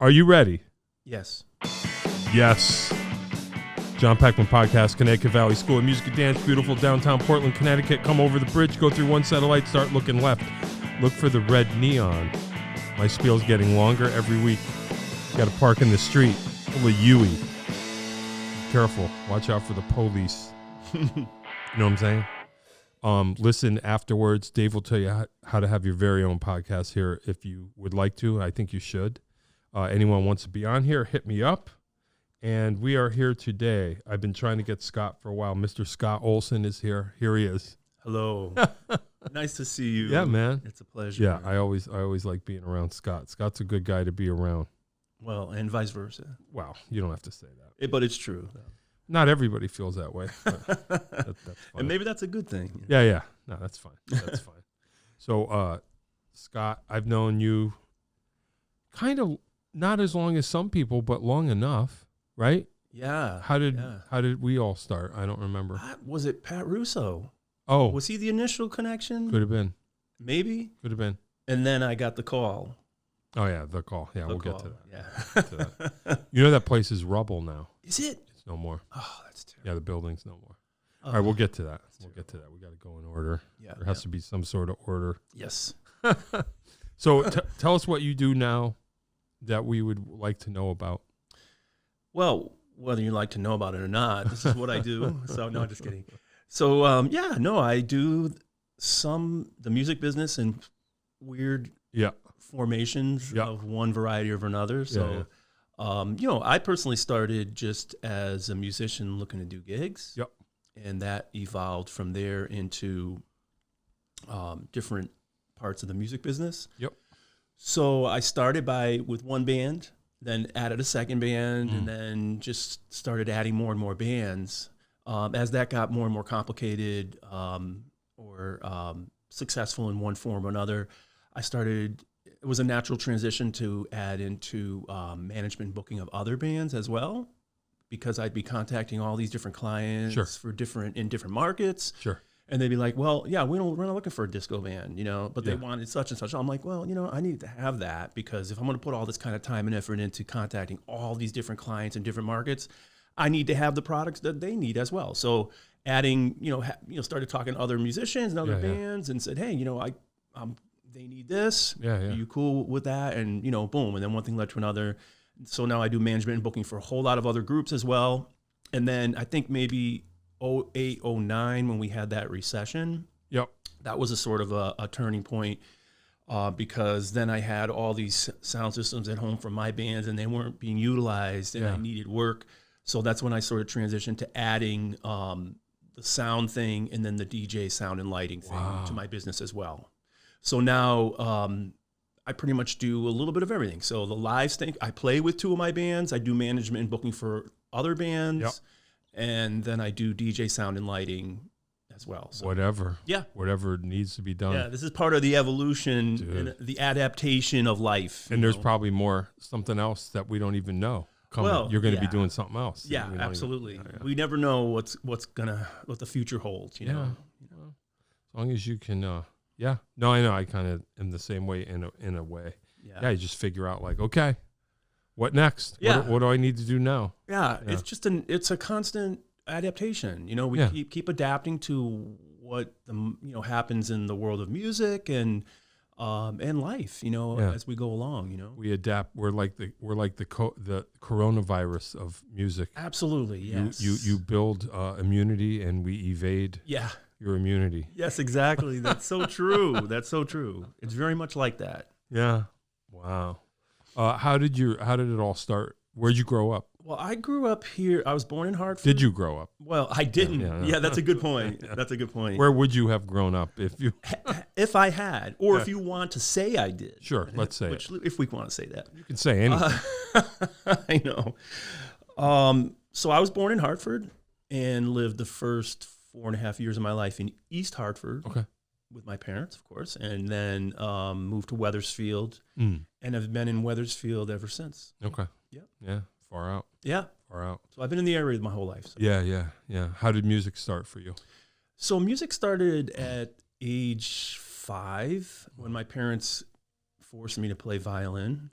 Are you ready? Yes. Yes. John Peckman Podcast, Connecticut Valley School of Music and Dance, beautiful downtown Portland, Connecticut. Come over the bridge, go through one set of lights, start looking left. Look for the red neon. My spiel's getting longer every week. Got to park in the street. Full of Yui. Be careful. Watch out for the police. You know what I'm saying? Listen afterwards. Dave will tell you how to have your very own podcast here if you would like to. I think you should. Anyone wants to be on here, hit me up. And we are here today. I've been trying to get Scott for a while. Mr. Scott Olsen is here. Here he is. Hello. Nice to see you. Yeah, man. It's a pleasure. Yeah, I always like being around Scott. Scott's a good guy to be around. Well, and vice versa. Wow, you don't have to say that. But it's true. Not everybody feels that way. That's fine. And maybe that's a good thing. Yeah. No, that's fine. That's fine. So, Scott, I've known you kind of not as long as some people, but long enough, right? Yeah. How did we all start? I don't remember. Was it Pat Russo? Oh. Was he the initial connection? Could have been. Maybe. Could have been. And then I got the call. Oh, yeah, the call. Yeah, we'll get to that. Yeah. Get to that. You know that place is rubble now. Is it? It's no more. Oh, that's terrible. Yeah, the building's no more. All right, we'll get to that. We'll get to that. We got to go in order. Yeah. There has to be some sort of order. Yes. So tell us what you do now that we would like to know about. Well, whether you like to know about it or not, this is what I do. So, no, just kidding. So, I do the music business in weird formations of one variety or another. So, I personally started just as a musician looking to do gigs. Yep. And that evolved from there into different parts of the music business. Yep. So I started with one band, then added a second band, and then just started adding more and more bands. As that got more and more complicated or successful in one form or another, it was a natural transition to add into management booking of other bands as well, because I'd be contacting all these different clients in different markets. Sure. And they'd be like, well, yeah, we're not looking for a disco band, but they wanted such and such. I'm like, well, I need to have that, because if I'm going to put all this kind of time and effort into contacting all these different clients in different markets, I need to have the products that they need as well. So adding, started talking to other musicians and other bands and said, hey, they need this. Yeah. Are you cool with that? And, boom. And then one thing led to another. So now I do management and booking for a whole lot of other groups as well. And then I think maybe 2008, 2009, when we had that recession. Yep. That was a sort of a turning point because then I had all these sound systems at home from my bands and they weren't being utilized and I needed work. So that's when I sort of transitioned to adding the sound thing and then the DJ sound and lighting thing to my business as well. So now I pretty much do a little bit of everything. So the live thing, I play with two of my bands. I do management and booking for other bands. Yep. And then I do DJ sound and lighting as well. So, whatever. Yeah. Whatever needs to be done. Yeah, this is part of the evolution and the adaptation of life. And there's probably something else that we don't even know coming. Well, you're going to be doing something else. Yeah, absolutely. We never know what the future holds, you know. As long as you can No, I know. I kind of am the same way in a way. Yeah, you just figure out like, okay, what next? Yeah. What do I need to do now? Yeah. It's a constant adaptation. We keep adapting to what happens in the world of music and life. As we go along. We adapt. We're like the coronavirus of music. Absolutely. Yes. You build immunity, and we evade. Yeah. Your immunity. Yes, exactly. That's so true. That's so true. It's very much like that. Yeah. Wow. How did it all start? Where'd you grow up? Well, I grew up here. I was born in Hartford. Did you grow up? Well, I didn't. Yeah, that's a good point. That's a good point. Where would you have grown up if I had, or if you want to say I did? Sure, let's say if we want to say that. You can say anything. I know. So I was born in Hartford and lived the first 4.5 years of my life in East Hartford. Okay. With my parents, of course, and then moved to Wethersfield, and have been in Wethersfield ever since. Okay. Yeah. Yeah. Far out. Yeah. Far out. So I've been in the area my whole life. So. Yeah. How did music start for you? So music started at age 5 when my parents forced me to play violin.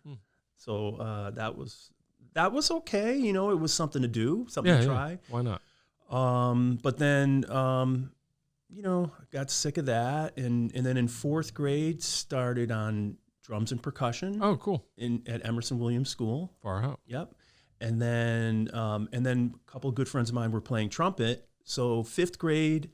So that was okay. You know, it was something to do, something to try. Yeah. Why not? But then, you know, I got sick of that, and then in 4th grade started on drums and percussion. Oh, cool. At Emerson Williams School. Far out. Yep. And then a couple of good friends of mine were playing trumpet. So 5th grade,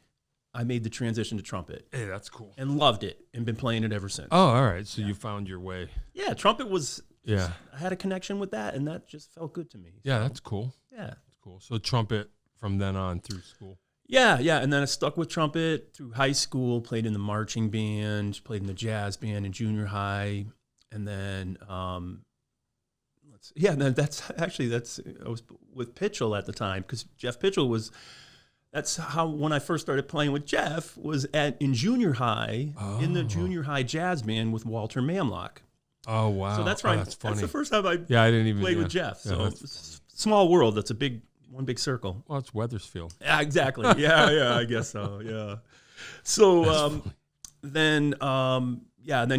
I made the transition to trumpet. Hey, that's cool. And loved it, and been playing it ever since. Oh, all right. So you found your way. Yeah, trumpet was. Yeah. I had a connection with that, and that just felt good to me. Yeah, so, that's cool. Yeah. That's cool. So trumpet from then on through school. Yeah, and then I stuck with trumpet through high school, played in the marching band, played in the jazz band in junior high, and then I was with Pitchell at the time, because Jeff Pitchell that's how, when I first started playing with Jeff, was in junior high, in the junior high jazz band with Walter Mamlock. Oh, wow. So that's right. That's funny. That's the first time I I didn't even played with Jeff. Yeah, So it's a small world. That's one big circle. Well, it's Wethersfield. Yeah, exactly. Yeah, I guess so. Yeah. So then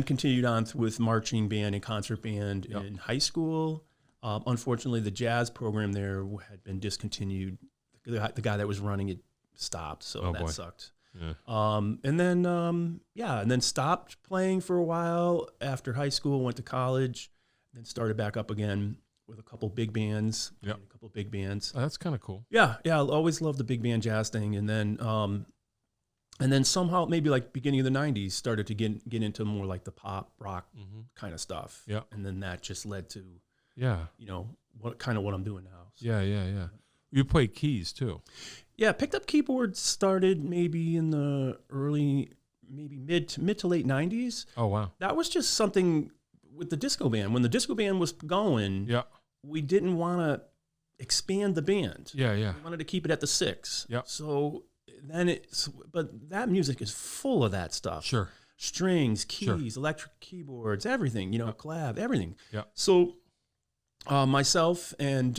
continued on with marching band and concert band in high school. Unfortunately, the jazz program there had been discontinued. The guy that was running it stopped, so that sucked. Yeah. And then stopped playing for a while after high school, went to college, then started back up again with a couple big bands. Yep. A couple big bands. Oh, that's kind of cool. Yeah. I always loved the big band jazz thing. And then somehow, maybe like beginning of the 90s, started to get into more like the pop rock kind of stuff. Yeah. And then that just led to, you know, what I'm doing now. So. Yeah. You play keys too. Yeah, picked up keyboards, started maybe in the early, maybe mid to late 90s. Oh, wow. That was just something with the disco band. When the disco band was going, we didn't want to expand the band. Yeah. We wanted to keep it at the 6. Yeah. So then but that music is full of that stuff. Sure. Strings, keys, electric keyboards, everything, clav, everything. Yeah. So myself and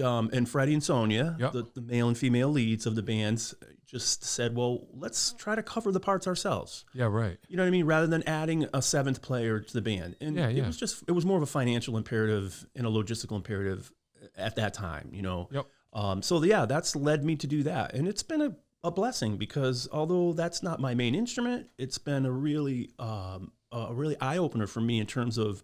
Freddie and Sonia, the male and female leads of the bands, just said, well, let's try to cover the parts ourselves. Yeah, right. You know what I mean? Rather than adding a 7th player to the band. And it was more of a financial imperative and a logistical imperative at that time, Yep. That's led me to do that. And it's been a blessing, because although that's not my main instrument, it's been a really eye-opener for me in terms of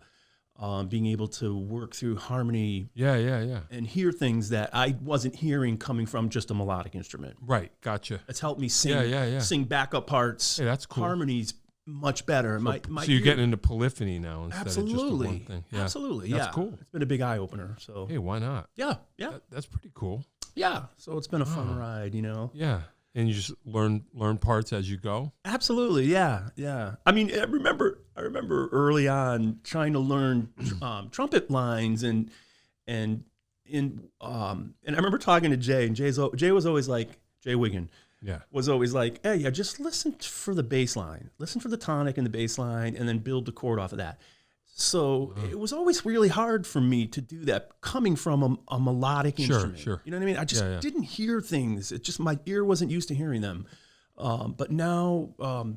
being able to work through harmony, and hear things that I wasn't hearing coming from just a melodic instrument. Right, gotcha. It's helped me sing backup parts, that's cool. Harmonies much better. So you're getting into polyphony now instead of just the one thing. Yeah. Absolutely, that's cool. It's been a big eye opener. So hey, why not? Yeah. That's pretty cool. Yeah. So it's been a fun ride, Yeah. And you just learn parts as you go. Absolutely, yeah. I mean, I remember early on trying to learn trumpet lines, and I remember talking to Jay, and Jay was always like, Jay Wiggin, was always like, hey, just listen for the bass line, listen for the tonic and the bass line, and then build the chord off of that. So it was always really hard for me to do that, coming from a melodic instrument. Sure. You know what I mean? I just didn't hear things. It just, my ear wasn't used to hearing them. But now,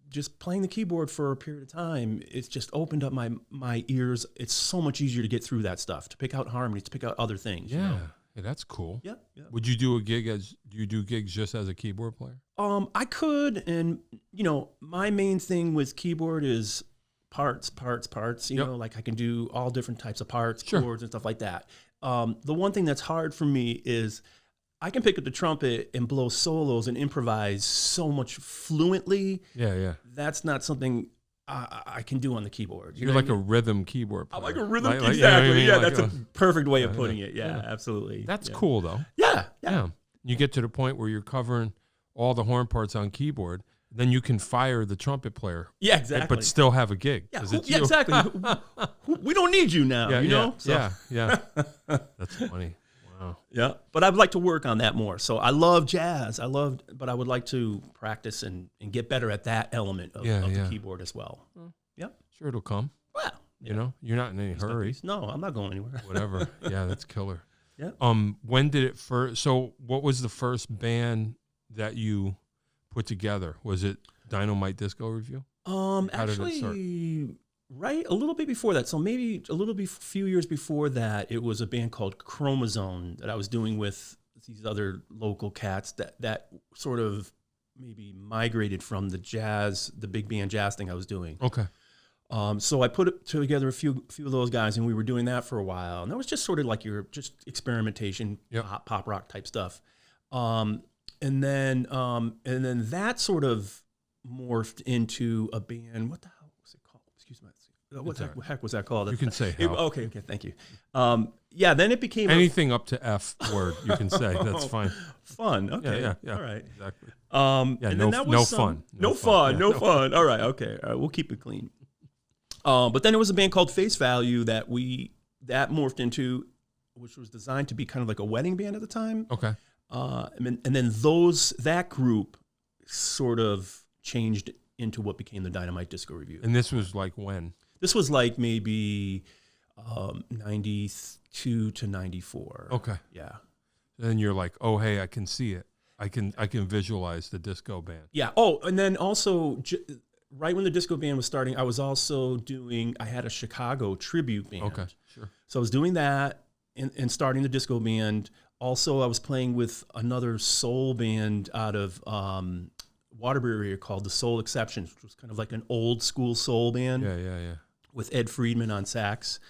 just playing the keyboard for a period of time, it's just opened up my ears. It's so much easier to get through that stuff, to pick out harmonies, to pick out other things. Yeah. Hey, that's cool. Yeah. Would you do do you do gigs just as a keyboard player? I could, and my main thing with keyboard is parts, you know, like I can do all different types of parts, chords and stuff like that. The one thing that's hard for me is I can pick up the trumpet and blow solos and improvise so much fluently. Yeah. That's not something I can do on the keyboard. You're like a rhythm keyboard player. I'm like a rhythm, exactly. You know what I mean? Yeah, like that's a perfect way of putting it. Yeah, absolutely. That's cool though. Yeah. You get to the point where you're covering all the horn parts on keyboard, then you can fire the trumpet player. Yeah, exactly. But still have a gig. Yeah, exactly. We don't need you now, you know? So. Yeah. That's funny. Wow. Yeah, but I would like to work on that more. So I love jazz. But I would like to practice and get better at that element of the keyboard as well. Yep. Sure, it'll come. Well, you know, you're not in any hurry. No, I'm not going anywhere. Whatever. Yeah, that's killer. Yeah. When did it first? So, what was the first band that you put together? Was it Dynamite Disco Review? Actually, right a little bit before that. So maybe a little bit, few years before that, it was a band called Chromosome that I was doing with these other local cats that sort of maybe migrated from the big band jazz thing I was doing. Okay. So I put together a few of those guys, and we were doing that for a while. And that was just sort of like your just experimentation, pop rock type stuff. And then that sort of morphed into a band. What the hell was it called? Excuse me. What the heck was that called? You can say okay, thank you. Then it became anything up to F word you can say. That's fine. Fun. Okay. Yeah. All right. Exactly. And then that was fun. No fun. All right. Okay. All right. We'll keep it clean. But then it was a band called Face Value that morphed into, which was designed to be kind of like a wedding band at the time. Okay. And then that group sort of changed into what became the Dynamite Disco Review. And this was like when? This was like maybe 92 to 94. Okay. Yeah. Then you're like, oh, hey, I can see it. I can visualize the disco band. Yeah. Oh, and then also right when the disco band was starting, I was also I had a Chicago tribute band. Okay, sure. So I was doing that and starting the disco band. Also, I was playing with another soul band out of Waterbury area called the Soul Exceptions, which was kind of like an old school soul band. Yeah. With Ed Friedman on sax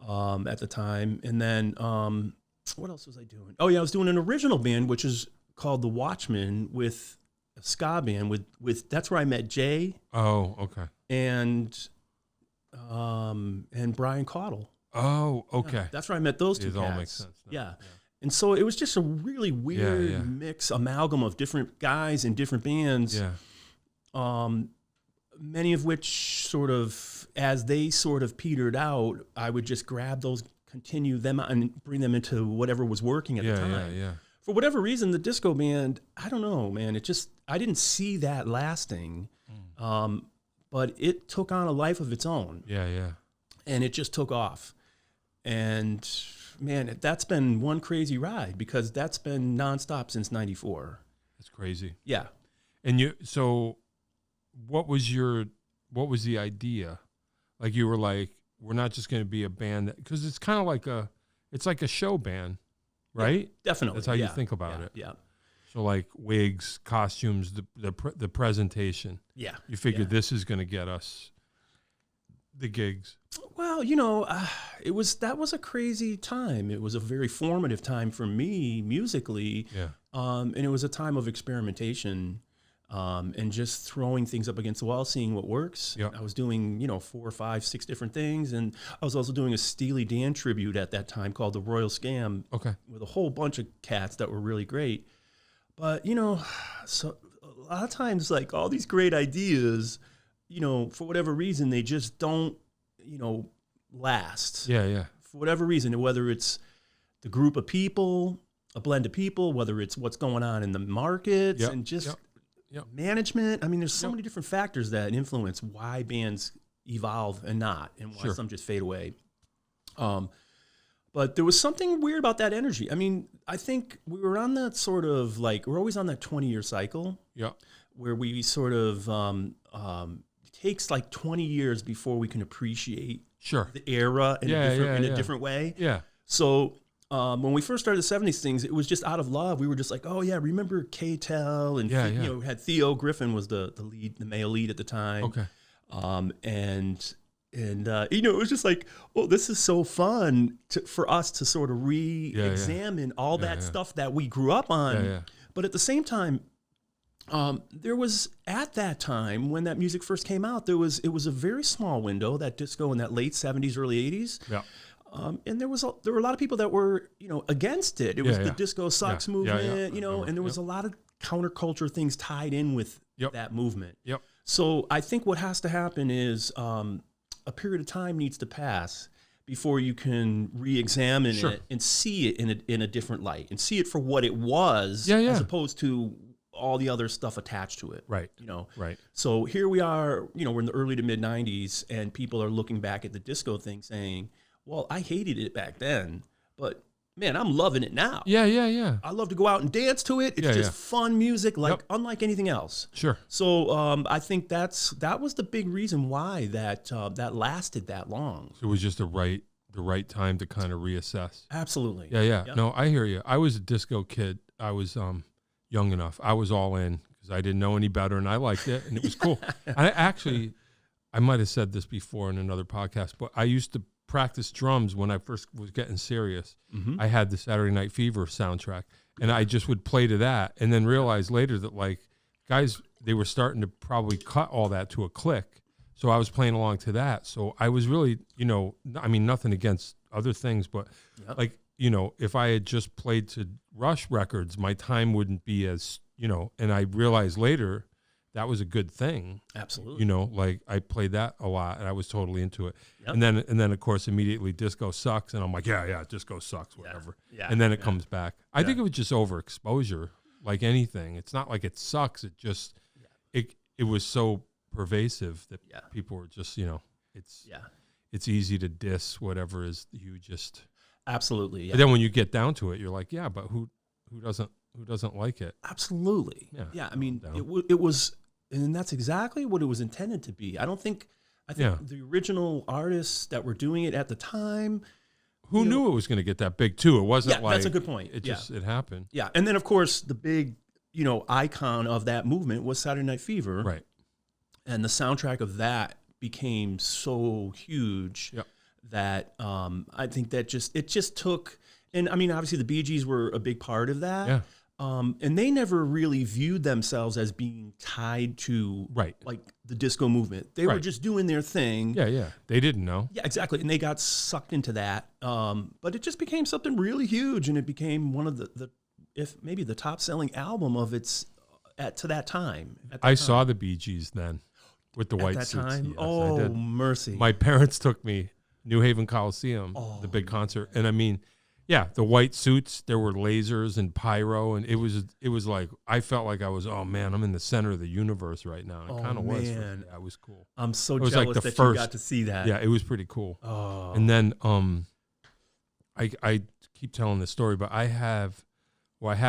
at the time. And then what else was I doing? Oh, yeah, I was doing an original band, which is called The Watchmen, with a ska band. With that's where I met Jay. Oh, okay. And Brian Caudle. Oh, okay. Yeah, that's where I met those two cats. It all makes sense now. Yeah. And so it was just a really weird mix, amalgam of different guys in different bands. Yeah. Many of which sort of, as they sort of petered out, I would just grab those, continue them and bring them into whatever was working at the time. Yeah. For whatever reason, the disco band, I don't know, man. I didn't see that lasting, but it took on a life of its own. Yeah. And it just took off. And man, that's been one crazy ride because that's been nonstop since '94. That's crazy. Yeah. And so what was the idea? Like you were like, we're not just going to be a band because it's kind of like it's like a show band, right? Yeah, definitely. That's how you think about it. Yeah. So like wigs, costumes, the presentation. Yeah. You figured this is going to get us the gigs. Well, that was a crazy time. It was a very formative time for me musically. Yeah. And it was a time of experimentation. And just throwing things up against the wall, seeing what works. Yep. I was doing, 4, 5, 6 different things. And I was also doing a Steely Dan tribute at that time called The Royal Scam. Okay. With a whole bunch of cats that were really great. But, so a lot of times, like all these great ideas, for whatever reason, they just don't, last. Yeah. For whatever reason, whether it's the group of people, a blend of people, whether it's what's going on in the markets and just... Yep. Management. I mean, there's so many different factors that influence why bands evolve and not, and why some just fade away. But there was something weird about that energy. I mean, I think we were on that sort of like, we're always on that 20-year cycle. Yeah. Where we sort of, it takes like 20 years before we can appreciate the era in a different way. Yeah. So, when we first started the 70s things, it was just out of love. We were just like, oh yeah, remember K-Tel and had Theo Griffin was the lead, the male lead at the time. Okay. It was just like, oh, this is so fun for us to sort of re-examine all that stuff that we grew up on. Yeah. But at the same time, there was at that time when that music first came out, it was a very small window, that disco in that late 70s, early 80s. Yeah. And there were a lot of people that were, against it. It was the disco sucks movement, and there was a lot of counterculture things tied in with that movement. Yep. So I think what has to happen is a period of time needs to pass before you can re-examine it and see it in a different light and see it for what it was as opposed to all the other stuff attached to it. Right. Right. So here we are, we're in the early to mid 90s and people are looking back at the disco thing saying, well, I hated it back then, but man, I'm loving it now. Yeah. I love to go out and dance to it. It's just fun music, like unlike anything else. Sure. So I think that was the big reason why that lasted that long. So it was just the right time to kind of reassess. Absolutely. Yeah. No, I hear you. I was a disco kid. I was young enough. I was all in because I didn't know any better, and I liked it, and it was cool. I might have said this before in another podcast, but I used to practice drums when I first was getting serious. Mm-hmm. I had the Saturday Night Fever soundtrack, and I just would play to that, and then realize later that like guys, they were starting to probably cut all that to a click. So I was playing along to that. So I was really, I mean, nothing against other things, but like, if I had just played to Rush records, my time wouldn't be as, and I realized later that was a good thing. Absolutely. Like I played that a lot and I was totally into it. Yep. And then of course immediately disco sucks, and I'm like, yeah, disco sucks, whatever. Yeah. And then it comes back. I think it was just overexposure, like anything. It's not like it sucks. It just it was so pervasive that people were just, it's easy to diss whatever is the hugest. Absolutely. But then when you get down to it, you're like, yeah, but who doesn't like it? Absolutely. Yeah. I mean, it was, and that's exactly what it was intended to be. I think the original artists that were doing it at the time, who knew it was going to get that big too? It wasn't like, that's a good point. It happened. Yeah. And then of course the big, icon of that movement was Saturday Night Fever. Right. And the soundtrack of that became so huge that I think that it just took, and I mean, obviously the Bee Gees were a big part of that. Yeah. And they never really viewed themselves as being tied to like the disco movement. They were just doing their thing. Yeah. They didn't know. Yeah, exactly. And they got sucked into that. But it just became something really huge, and it became one of the if maybe the top selling album of its to that time. I saw the Bee Gees then with the white that suits. time? Yes, oh, I did. Mercy. My parents took me New Haven Coliseum, the big concert. And I mean, the white suits, there were lasers and pyro, and it was like, I felt like I was, oh man, I'm in the center of the universe right now. And it kind of was. It was cool. I'm so jealous that you got to see that. Yeah, it was pretty cool. Oh. And then I keep telling this story, but I had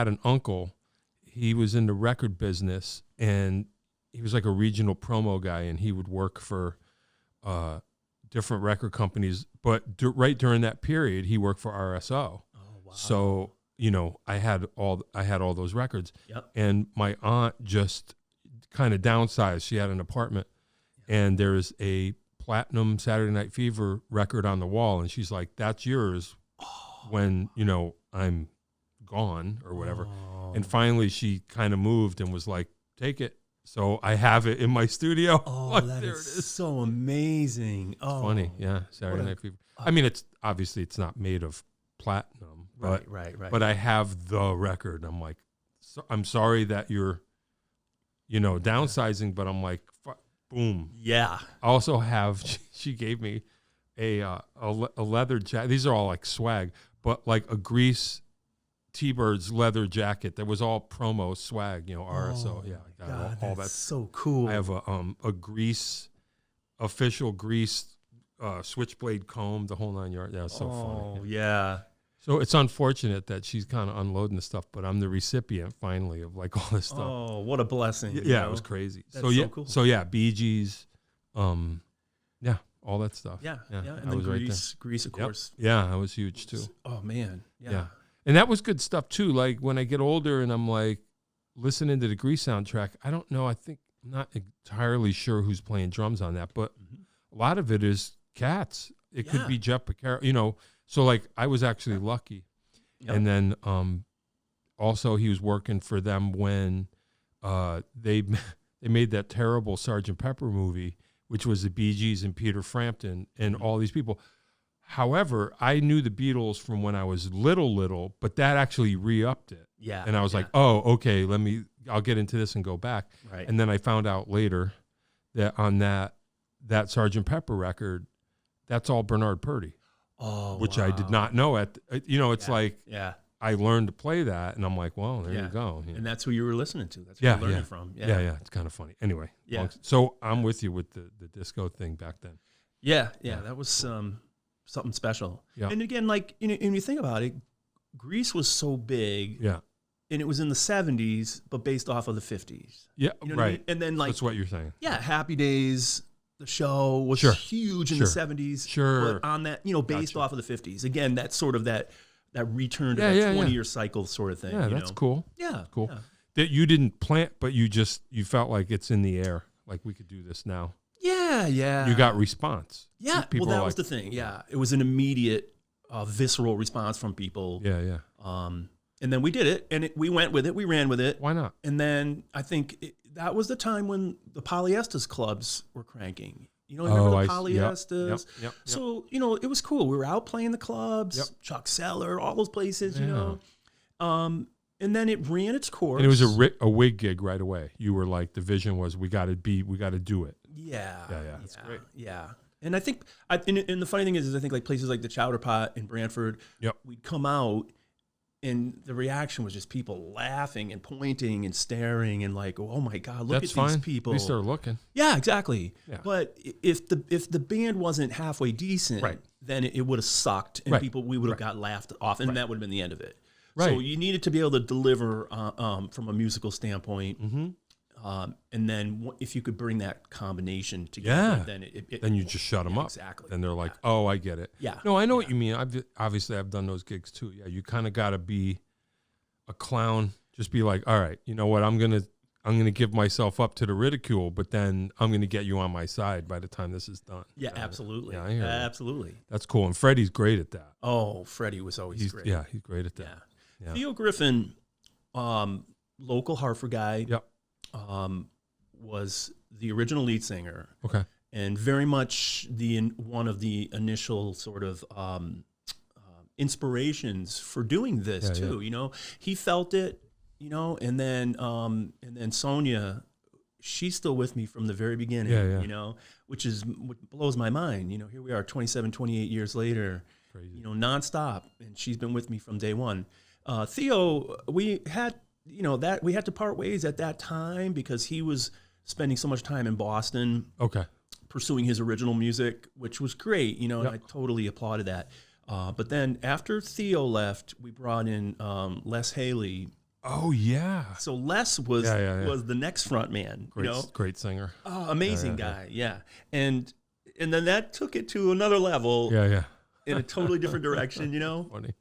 an uncle. He was in the record business, and he was like a regional promo guy, and he would work for different record companies. But right during that period, he worked for RSO. Oh, wow. So I had all those records. Yep. And my aunt just kind of downsized. She had an apartment, and there's a platinum Saturday Night Fever record on the wall, and she's like, "That's yours when I'm gone or whatever." Oh. And finally, she kind of moved and was like, "Take it." So I have it in my studio. Oh, like, that there is it is. so amazing. It's funny, yeah. Saturday Night Fever. I mean, it's not made of platinum, but right. But I have the record. I'm like, I'm sorry that you're, downsizing, but I'm like, boom. Yeah. I also have. She gave me a leather jacket. These are all like swag, but like a Grease T-Birds leather jacket that was all promo swag, RSO. Yeah, I got all that. So cool. I have a Grease, official Grease switchblade comb, the whole 9 yards. Yeah, it's so funny. Oh, yeah. So it's unfortunate that she's kind of unloading the stuff, but I'm the recipient finally of like all this stuff. Oh, what a blessing. Yeah, it was crazy. That's so cool. So yeah, Bee Gees, all that stuff. Yeah. And then Grease, of course. Yeah, that was huge too. Oh man. Yeah. And that was good stuff too. Like when I get older and I'm like listening to the Grease soundtrack, I don't know. I'm not entirely sure who's playing drums on that, but a lot of it is cats. It could be Jeff Becerra, So like I was actually lucky. Yep. And then also he was working for them when they made that terrible Sgt. Pepper movie, which was the Bee Gees and Peter Frampton and all these people. However, I knew the Beatles from when I was little, but that actually re-upped it. Yeah. And I was like, oh, okay, I'll get into this and go back. Right. And then I found out later that on that Sgt. Pepper record, that's all Bernard Purdie. Oh, which I did not know it's like I learned to play that, and I'm like, well, there you go. Yeah. And that's who you were listening to. That's who you learned it from. Yeah. It's kind of funny. Anyway, so I'm with you with the disco thing back then. Yeah. That was something special. Yeah. And again, like when you think about it, Grease was so big. Yeah. And it was in the 70s, but based off of the 50s. Yeah, you know what I mean? And then that's what you're saying. Yeah, Happy Days, the show was huge in the 70s. Sure. But on that, based off of the 50s. Again, that's sort of that return to that 20-year cycle sort of thing. Yeah, that's cool. Yeah. That's cool. Yeah. That you didn't plant, but you felt like it's in the air. Like we could do this now. Yeah, yeah. You got response. Yeah, people that was the thing. Yeah, it was an immediate, visceral response from people. Yeah, yeah. And then we did it, and we went with it. We ran with it. Why not? And then I think that was the time when the polyesters clubs were cranking. Remember the polyesters? Yep. So, it was cool. We were out playing the clubs, Chuck Cellar, all those places, And then it ran its course. And it was a wig gig right away. You were like, the vision was, we got to do it. Yeah. Yeah. That's great. Yeah. And I think, and the funny thing is I think like places like the Chowder Pot in Brantford, we'd come out, and the reaction was just people laughing and pointing and staring and like, oh my God, look at these people. We started looking. Yeah, exactly. Yeah. But if the band wasn't halfway decent, then it would have sucked, and we would have got laughed off, and that would have been the end of it. Right. So you needed to be able to deliver from a musical standpoint. Mm-hmm. And then if you could bring that combination together, then you just shut them up. Exactly. And they're like, oh, I get it. Yeah. No, I know what you mean. I've done those gigs too. Yeah, you kind of got to be a clown. Just be like, all right, you know what? I'm gonna give myself up to the ridicule, but then I'm gonna get you on my side by the time this is done. Yeah, absolutely. Yeah, I hear absolutely. That. That's cool. And Freddie's great at that. Oh, Freddie was always great. Yeah, he's great at that. Yeah. Theo Griffin, local Hartford guy. Yep. Was the original lead singer. Okay. And very much one of the initial sort of inspirations for doing this too. Yeah. He felt it, and then Sonia, she's still with me from the very beginning, which blows my mind. Here we are 27, 28 years later, crazy. NonStop, and she's been with me from day one. Theo, we had to part ways at that time because he was spending so much time in Boston. Okay. Pursuing his original music, which was great, and I totally applauded that. But then after Theo left, we brought in Les Haley. Oh yeah. So Les was the next front man. Great singer. Oh, amazing guy. Yeah. And then that took it to another level. Yeah. In a totally different direction. Funny.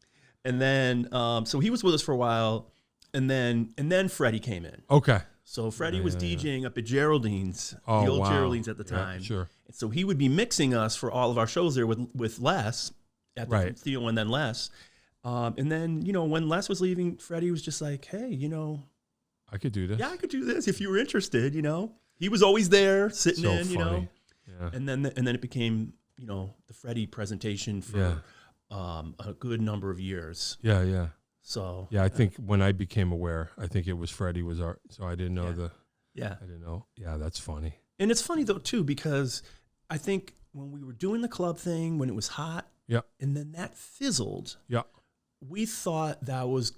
And then so he was with us for a while, and then Freddie came in. Okay. So Freddie was DJing up at Geraldine's, the old Geraldine's at the time. Sure. And so he would be mixing us for all of our shows there with Les, Theo and then Les. And then, when Les was leaving, Freddie was just like, hey, I could do this. Yeah, I could do this if you were interested, He was always there sitting in, funny. Yeah. And then it became, the Freddie presentation for a good number of years. Yeah. So I think when I became aware, I think it was Freddie was our. So I didn't know I didn't know. Yeah, that's funny. And it's funny though too because I think when we were doing the club thing when it was hot, and then that fizzled, we thought that was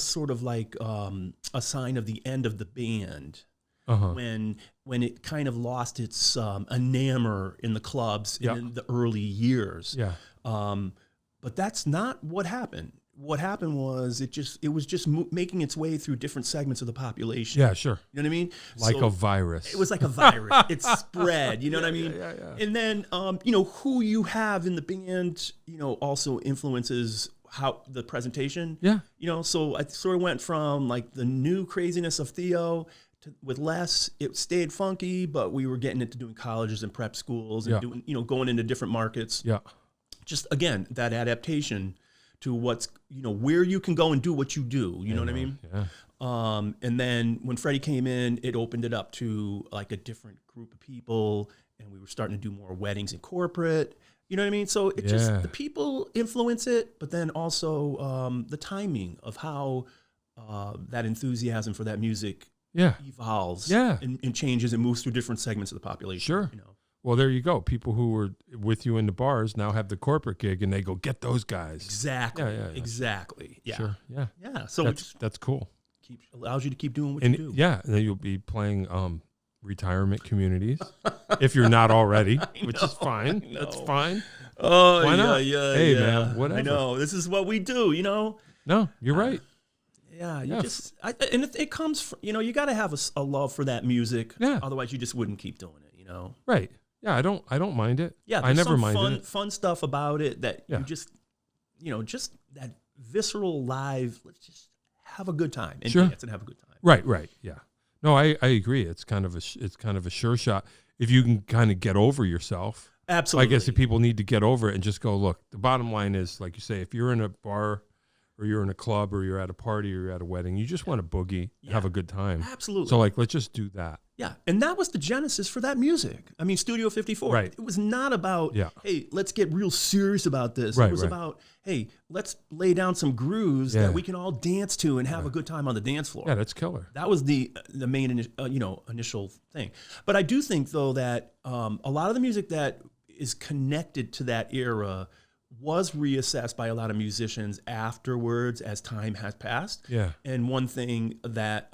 sort of like a sign of the end of the band. When it kind of lost its enamor in the clubs in the early years. Yeah. But that's not what happened. What happened was it was just making its way through different segments of the population. Yeah, sure. You know what I mean? Like a virus. It was like a virus. It spread. You know what I mean? Yeah. And then, who you have in the band, also influences how the presentation. Yeah. So I sort of went from like the new craziness of Theo with Les. It stayed funky, but we were getting into doing colleges and prep schools and doing, going into different markets. Yeah. Just again, that adaptation to what's, where you can go and do what you do. You know what I mean? Yeah. And then when Freddie came in, it opened it up to like a different group of people, and we were starting to do more weddings and corporate. You know what I mean? So it just, the people influence it, but then also the timing of how that enthusiasm for that music evolves and changes and moves through different segments of the population. Sure. Well, there you go. People who were with you in the bars now have the corporate gig, and they go, get those guys. Exactly. Yeah. Exactly. Yeah. Sure. Yeah. Yeah. So that's cool. Allows you to keep doing what you do. Yeah. And then you'll be playing retirement communities if you're not already, which is fine. That's fine. Oh, Why not? yeah, Hey, yeah. man, whatever. I know. This is what we do, you know? No, you're right. Yeah, you Yeah. and it comes from, you know, you got to have a love for that music. Yeah. Otherwise, you just wouldn't keep doing it, you know? Right. Yeah, I don't mind it. Yeah, I there's never some minded it. fun stuff about it that Yeah. you just, you know, just that visceral live, let's just have a good time and Sure. dance and have a good time. Right. Yeah. No, I agree. It's kind of a sure shot if you can kind of get over yourself. Absolutely. I guess the people need to get over it and just go, look, the bottom line is, like you say, if you're in a bar or you're in a club or you're at a party or you're at a wedding, you just want to boogie, have a good time. Absolutely. So, like, let's just do that. Yeah. And that was the genesis for that music. I mean, Studio 54. Right. It was not about, Yeah. hey, let's get real serious about this. Right, It was right. about, hey, let's lay down some grooves Yeah. that we can all dance to and have a good time on the dance floor. Yeah, that's killer. That was the main initial thing. But I do think though that a lot of the music that is connected to that era was reassessed by a lot of musicians afterwards as time has passed. Yeah. And one thing that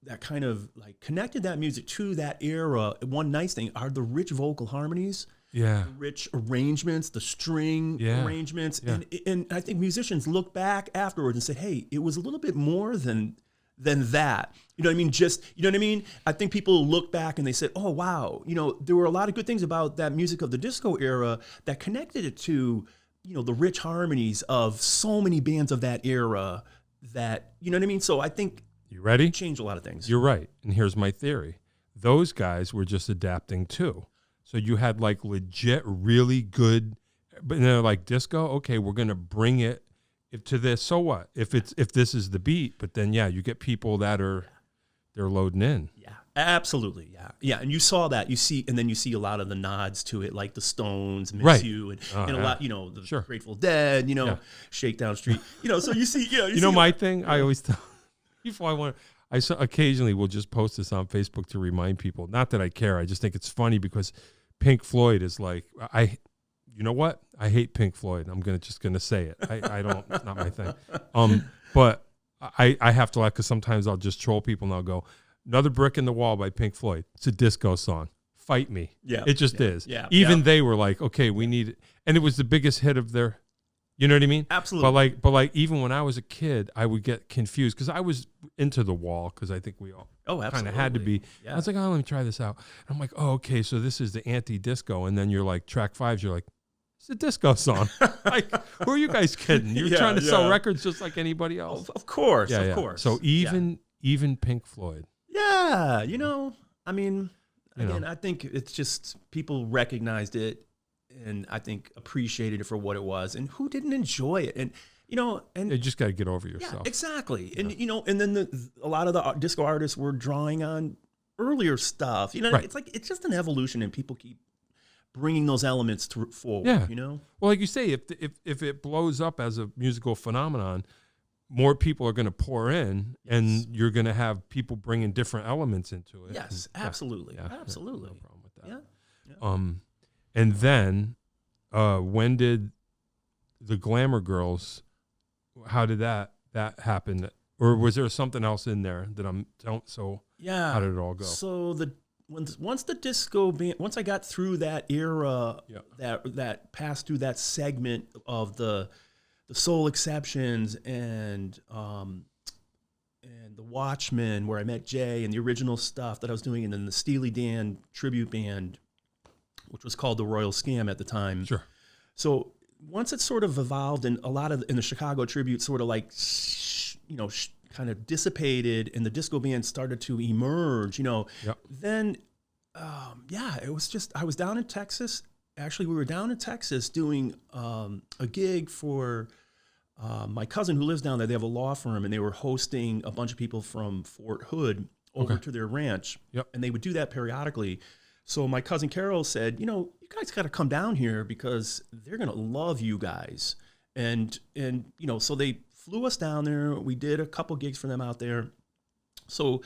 that kind of like connected that music to that era, one nice thing are the rich vocal harmonies. Yeah. The rich arrangements, the string arrangements. Yeah. And I think musicians look back afterwards and say, hey, it was a little bit more than that. You know what I mean? You know what I mean? I think people look back and they said, oh, wow, you know, there were a lot of good things about that music of the disco era that connected it to, you know, the rich harmonies of so many bands of that era that, you know what I mean? So I think You ready? it changed a lot of things. You're right. And here's my theory. Those guys were just adapting too. So you had like legit, really good, but they're like disco. Okay, we're going to bring it to this. So what? If this is the beat, but then yeah, you get people that they're loading in. Yeah, absolutely. Yeah. Yeah. And you saw that, and then you see a lot of the nods to it, like the Stones, Miss Right. You, and Oh, a yeah. lot, you know, the Sure. Grateful Dead, you know, Yeah. Shakedown Street, you know, so you see, you You know see my thing? I always tell people occasionally will just post this on Facebook to remind people. Not that I care. I just think it's funny because Pink Floyd is like, you know what? I hate Pink Floyd. I'm just gonna say it. I don't. It's not my thing. But I have to laugh because sometimes I'll just troll people and I'll go, "Another Brick in the Wall" by Pink Floyd. It's a disco song. Fight me. Yeah, it just is. yeah, Even yeah. they were like, okay, we need it, and it was the biggest hit of their. You know what I mean? Absolutely. But like even when I was a kid, I would get confused because I was into the Wall because I think we all kind of had to be. Yeah. I was like, oh, let me try this out. And I'm like, oh, okay, so this is the anti-disco, and then you're like track 5s, you're like, it's a disco song. Like, who are you guys kidding? You're Yeah, trying to sell yeah. records just like anybody else. Of course, Yeah, of yeah. course. So even Pink Floyd. Yeah, you know, I mean, You again, know. I think it's just people recognized it and I think appreciated it for what it was. And who didn't enjoy it? And, you know, and You just got to get over yeah, yourself. exactly. And, you know, and then a lot of the disco artists were drawing on earlier stuff. You know, Right. it's like, it's just an evolution and people keep bringing those elements forward, Yeah. you know? Well, like you say, if it blows up as a musical phenomenon, more people are going to pour in, and you're going to have people bringing different elements into it. Yes, And- absolutely. yeah, Absolutely. no problem with that. Yeah. And then, when did the Glamour Girls? How did that happen? Or was there something else in there that Yeah. how did it all go? So once the disco band, once I got through that era, Yeah. that passed through that segment of the Soul Exceptions and the Watchmen, where I met Jay, and the original stuff that I was doing, and then the Steely Dan tribute band, which was called the Royal Scam at the time. Sure. So once it sort of evolved, and a lot of in the Chicago tribute sort of like, kind of dissipated, and the disco band started to emerge, Yep. then, it was just, I was down in Texas. Actually, we were down in Texas doing a gig for my cousin who lives down there. They have a law firm, and they were hosting a bunch of people from Fort Hood over to their ranch. Yep. And they would do that periodically. So my cousin Carol said, you know, you guys got to come down here because they're going to love you guys. And, you know, so they flew us down there. We did a couple gigs for them out there. So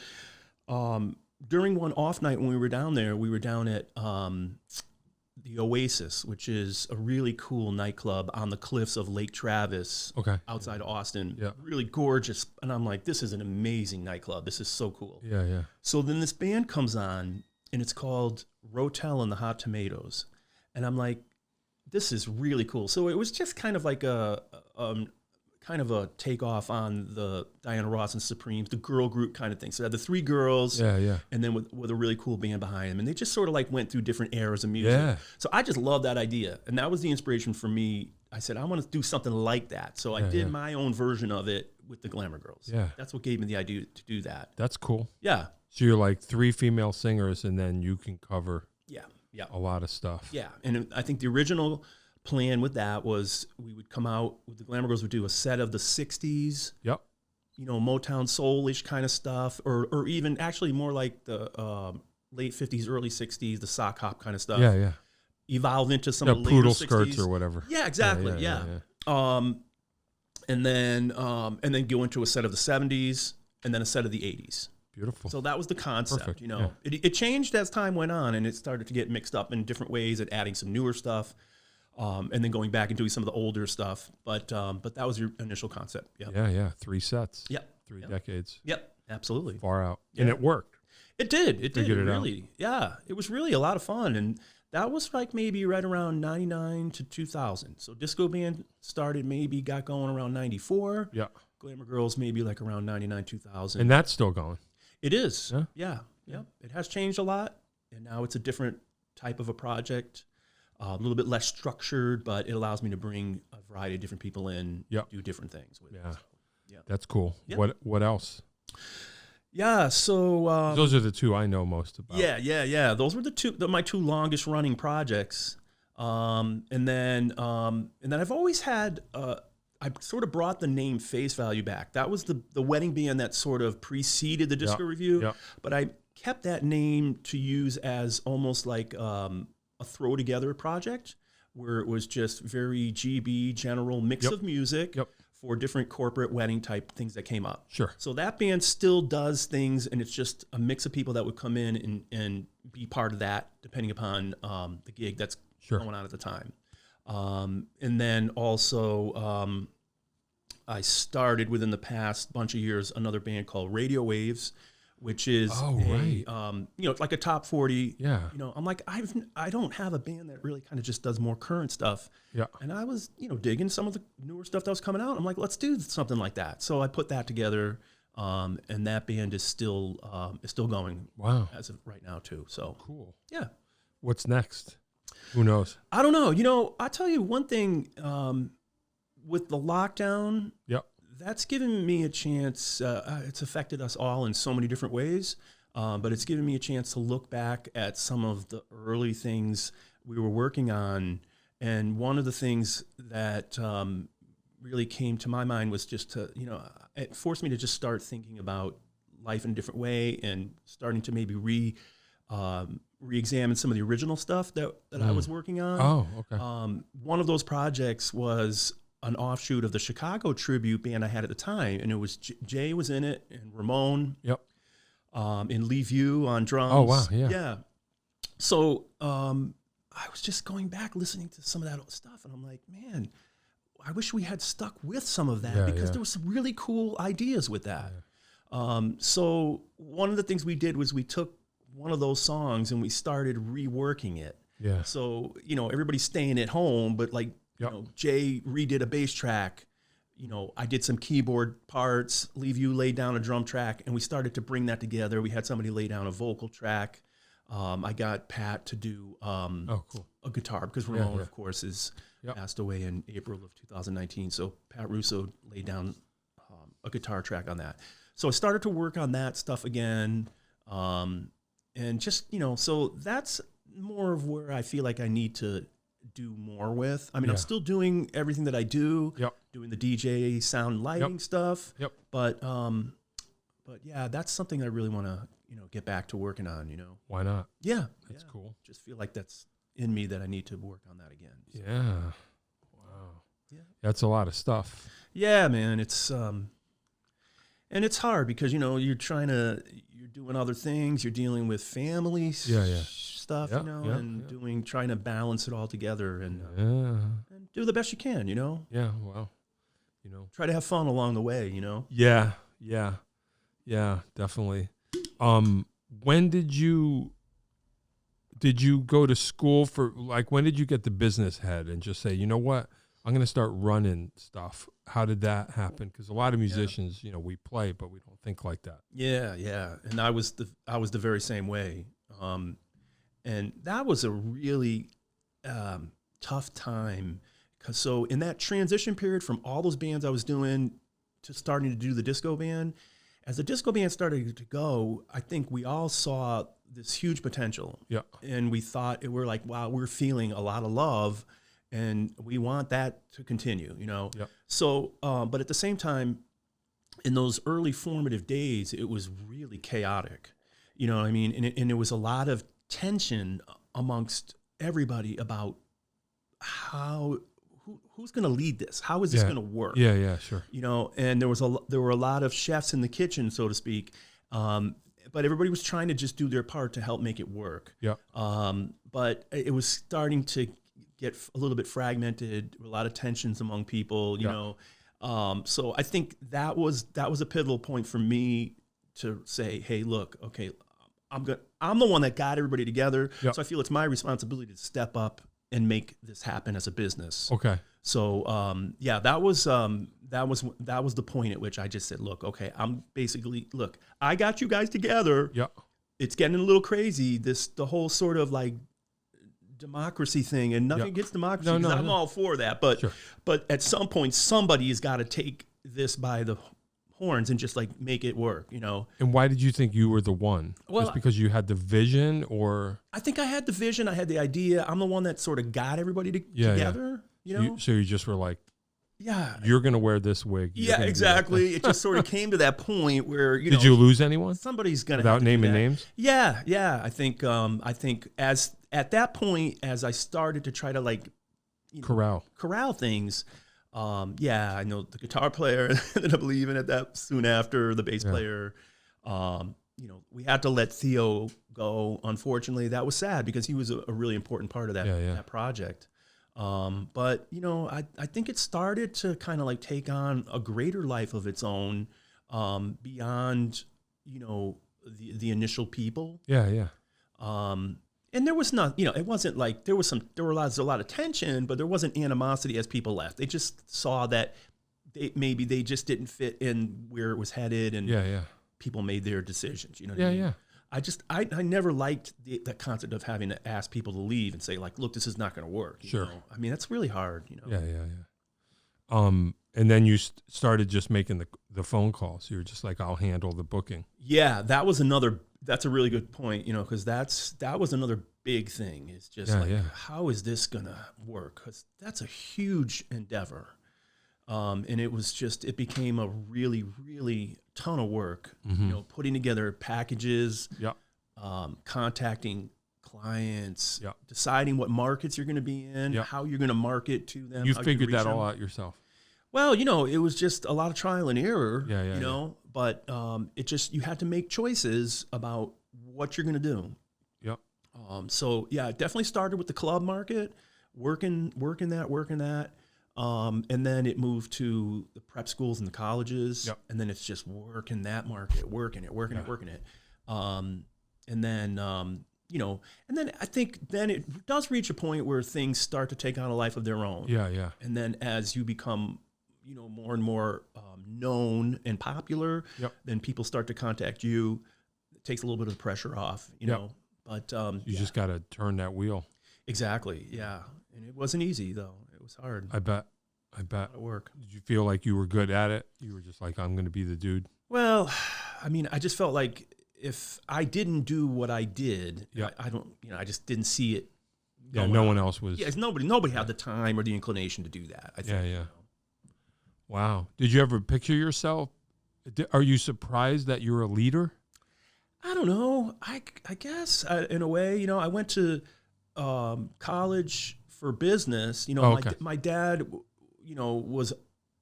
during one off night when we were down there, we were down at the Oasis, which is a really cool nightclub on the cliffs of Lake Travis, outside Austin. Yeah. Really gorgeous. And I'm like, this is an amazing nightclub. This is so cool. Yeah, yeah. So then this band comes on, and it's called Rotel and the Hot Tomatoes. And I'm like, this is really cool. So it was just kind of like a takeoff on the Diana Ross and Supremes, the girl group kind of thing. So they had the 3 girls, and then with a really cool band behind them, and they just sort of like went through different eras of music. Yeah. So I just love that idea, and that was the inspiration for me. I said I want to do something like that. So I did my own version of it with the Glamour Girls. Yeah, that's what gave me the idea to do that. That's cool. Yeah. So you're like 3 female singers, and then you can cover a lot of stuff. Yeah, and I think the original plan with that was we would come out with the Glamour Girls would do a set of the 60s. Yep. You know, Motown soul-ish kind of stuff, or even actually more like the late 50s, early 60s, the sock hop kind of stuff. Yeah, yeah. Evolved into some of the later poodle 60s. skirts or whatever. Yeah, exactly. Yeah. And then go into a set of the 70s and then a set of the 80s. Beautiful. So that was the concept. Perfect. You know, it changed as time went on, and it started to get mixed up in different ways, and adding some newer stuff. And then going back and doing some of the older stuff, but that was your initial concept. Yep. Yeah. 3 sets. Yep. 3 decades. Yep. Absolutely. Far out, and it worked. It did. It did. It really. Out. Yeah. It was really a lot of fun, and that was like maybe right around 99 to 2000. So Disco Band got going around 94. Yeah. Glamour Girls maybe like around 99, 2000. And that's still going. It is. Yeah. It has changed a lot, and now it's a different type of a project. A little bit less structured, but it allows me to bring a variety of different people in, do different things with it. So, that's cool. Yep. What else? Yeah, so those are the 2 I know most about. Yeah. Those were my 2 longest running projects, and then I've always had. I sort of brought the name Face Value back. That was the wedding band that sort of preceded the Disco Review, but I kept that name to use as almost like a throw together project where it was just very GB general mix of music for different corporate wedding type things that came up. Sure. So that band still does things, and it's just a mix of people that would come in and be part of that depending upon the gig that's going on at the time. And then also I started within the past bunch of years another band called Radio Waves, which is like a top 40. Yeah. You know, I'm like, I don't have a band that really kind of just does more current stuff. Yeah. And I was, digging some of the newer stuff that was coming out. I'm like, let's do something like that. So I put that together, and that band is still going. Wow. As of right now too. So cool. Yeah. What's next? Who knows? I don't know. I'll tell you one thing, with the lockdown. Yep. That's given me a chance. It's affected us all in so many different ways, but it's given me a chance to look back at some of the early things we were working on. And one of the things that really came to my mind was just to, it forced me to just start thinking about life in a different way and starting to maybe re-examine some of the original stuff that I was working on. Oh, okay. One of those projects was an offshoot of the Chicago tribute band I had at the time, and it was Jay was in it, and Ramon. Yep. And Lee View on drums. Oh wow, yeah. So I was just going back listening to some of that old stuff, and I'm like, man, I wish we had stuck with some of that because there was some really cool ideas with that. Yeah. So one of the things we did was we took one of those songs and we started reworking it. Yeah. So everybody's staying at home, but like. Jay redid a bass track. I did some keyboard parts. Lee View laid down a drum track, and we started to bring that together. We had somebody lay down a vocal track. I got Pat to do a guitar because Ramon, of course, is passed away in April of 2019. So Pat Russo laid down a guitar track on that. So I started to work on that stuff again, and just so that's more of where I feel like I need to do more with. I mean, I'm still doing everything that I do, doing the DJ sound lighting stuff. Yep. But yeah, that's something I really want to, get back to working on, Why not? Yeah. That's cool. Just feel like that's in me that I need to work on that again. So. Yeah. Wow. Yeah. That's a lot of stuff. Yeah, man. It's, and it's hard because, you're doing other things. You're dealing with families. Stuff, and trying to balance it all together and do the best you can, Yeah, well, try to have fun along the way, Yeah, definitely. When did you Did you go to school for, like, when did you get the business head and just say, you know what, I'm going to start running stuff? How did that happen? Because a lot of musicians, you know, we play, but we don't think like that. Yeah, yeah. And I was the very same way. And that was a really tough time. So in that transition period from all those bands I was doing to starting to do the disco band, as the disco band started to go, I think we all saw this huge potential. Yeah. And we thought, we're like, wow, we're feeling a lot of love and we want that to continue, you know? Yeah. So, but at the same time, in those early formative days, it was really chaotic, you know what I mean? And there was a lot of tension amongst everybody about who's going to lead this? How is this going to work? Yeah, yeah, sure. You know, and there were a lot of chefs in the kitchen, so to speak. But everybody was trying to just do their part to help make it work. Yeah. But it was starting to get a little bit fragmented, a lot of tensions among people, you know. So I think that was a pivotal point for me to say, hey, look, okay, I'm the one that got everybody together. Yep. So I feel it's my responsibility to step up and make this happen as a business. Okay. So yeah, that was the point at which I just said, look, okay, I got you guys together. Yeah. It's getting a little crazy. The whole sort of like democracy thing, and nothing against democracy. No, I'm all for that, but sure. But at some point, somebody has got to take this by the horns and just like make it work, you know. And why did you think you were the one? Well, just because you had the vision, or? I think I had the vision. I had the idea. I'm the one that sort of got everybody together. You know. So you just were like, yeah, you're going to wear this wig. Yeah, exactly. It just sort of came to that point where Did you lose anyone? Somebody's going to without naming names. Yeah, yeah. I think as at that point, as I started to try to like corral things. Yeah, I know the guitar player ended up leaving at that soon after, the bass player. You know, we had to let Theo go. Unfortunately, that was sad because he was a really important part of that project. But, you know, I think it started to kind of like take on a greater life of its own beyond, you know, the initial people. Yeah, yeah. And there was not, you know, it wasn't like there was a lot of tension, but there wasn't animosity as people left. They just saw that maybe they just didn't fit in where it was headed, and people made their decisions. You know what I mean? I never liked the concept of having to ask people to leave and say like, look, this is not going to work. You know? I mean, that's really hard. You know. Yeah. And then you started just making the phone calls. You were just like, I'll handle the booking. Yeah, that's a really good point, you know, because that was another big thing. It's just how is this going to work? Because that's a huge endeavor. And it became a really, really ton of work, you know, putting together packages, contacting clients, deciding what markets you're going to be in, how you're going to market to them. You figured that all out yourself. Well, you know, it was just a lot of trial and error, you know, but you had to make choices about what you're going to do. Yep. So, yeah, it definitely started with the club market, working that. And then it moved to the prep schools and the colleges. And then it's just working that market, working it. And then, you know, and then I think then it does reach a point where things start to take on a life of their own. Yeah. And then as you become, you know, more and more known and popular, then people start to contact you. It takes a little bit of the pressure off, you know. But you just got to turn that wheel. Exactly. Yeah. And it wasn't easy though. It was hard. I bet. A lot of work. Did you feel like you were good at it? You were just like, I'm going to be the dude. Well, I mean, I just felt like if I didn't do what I did, I don't, you know, I just didn't see it. Yeah. No one else was. Yeah. Nobody had the time or the inclination to do that. I think. Yeah. You know? Wow. Did you ever picture yourself? Are you surprised that you're a leader? I don't know. I guess in a way, you know, I went to college for business. You know, my dad, you know,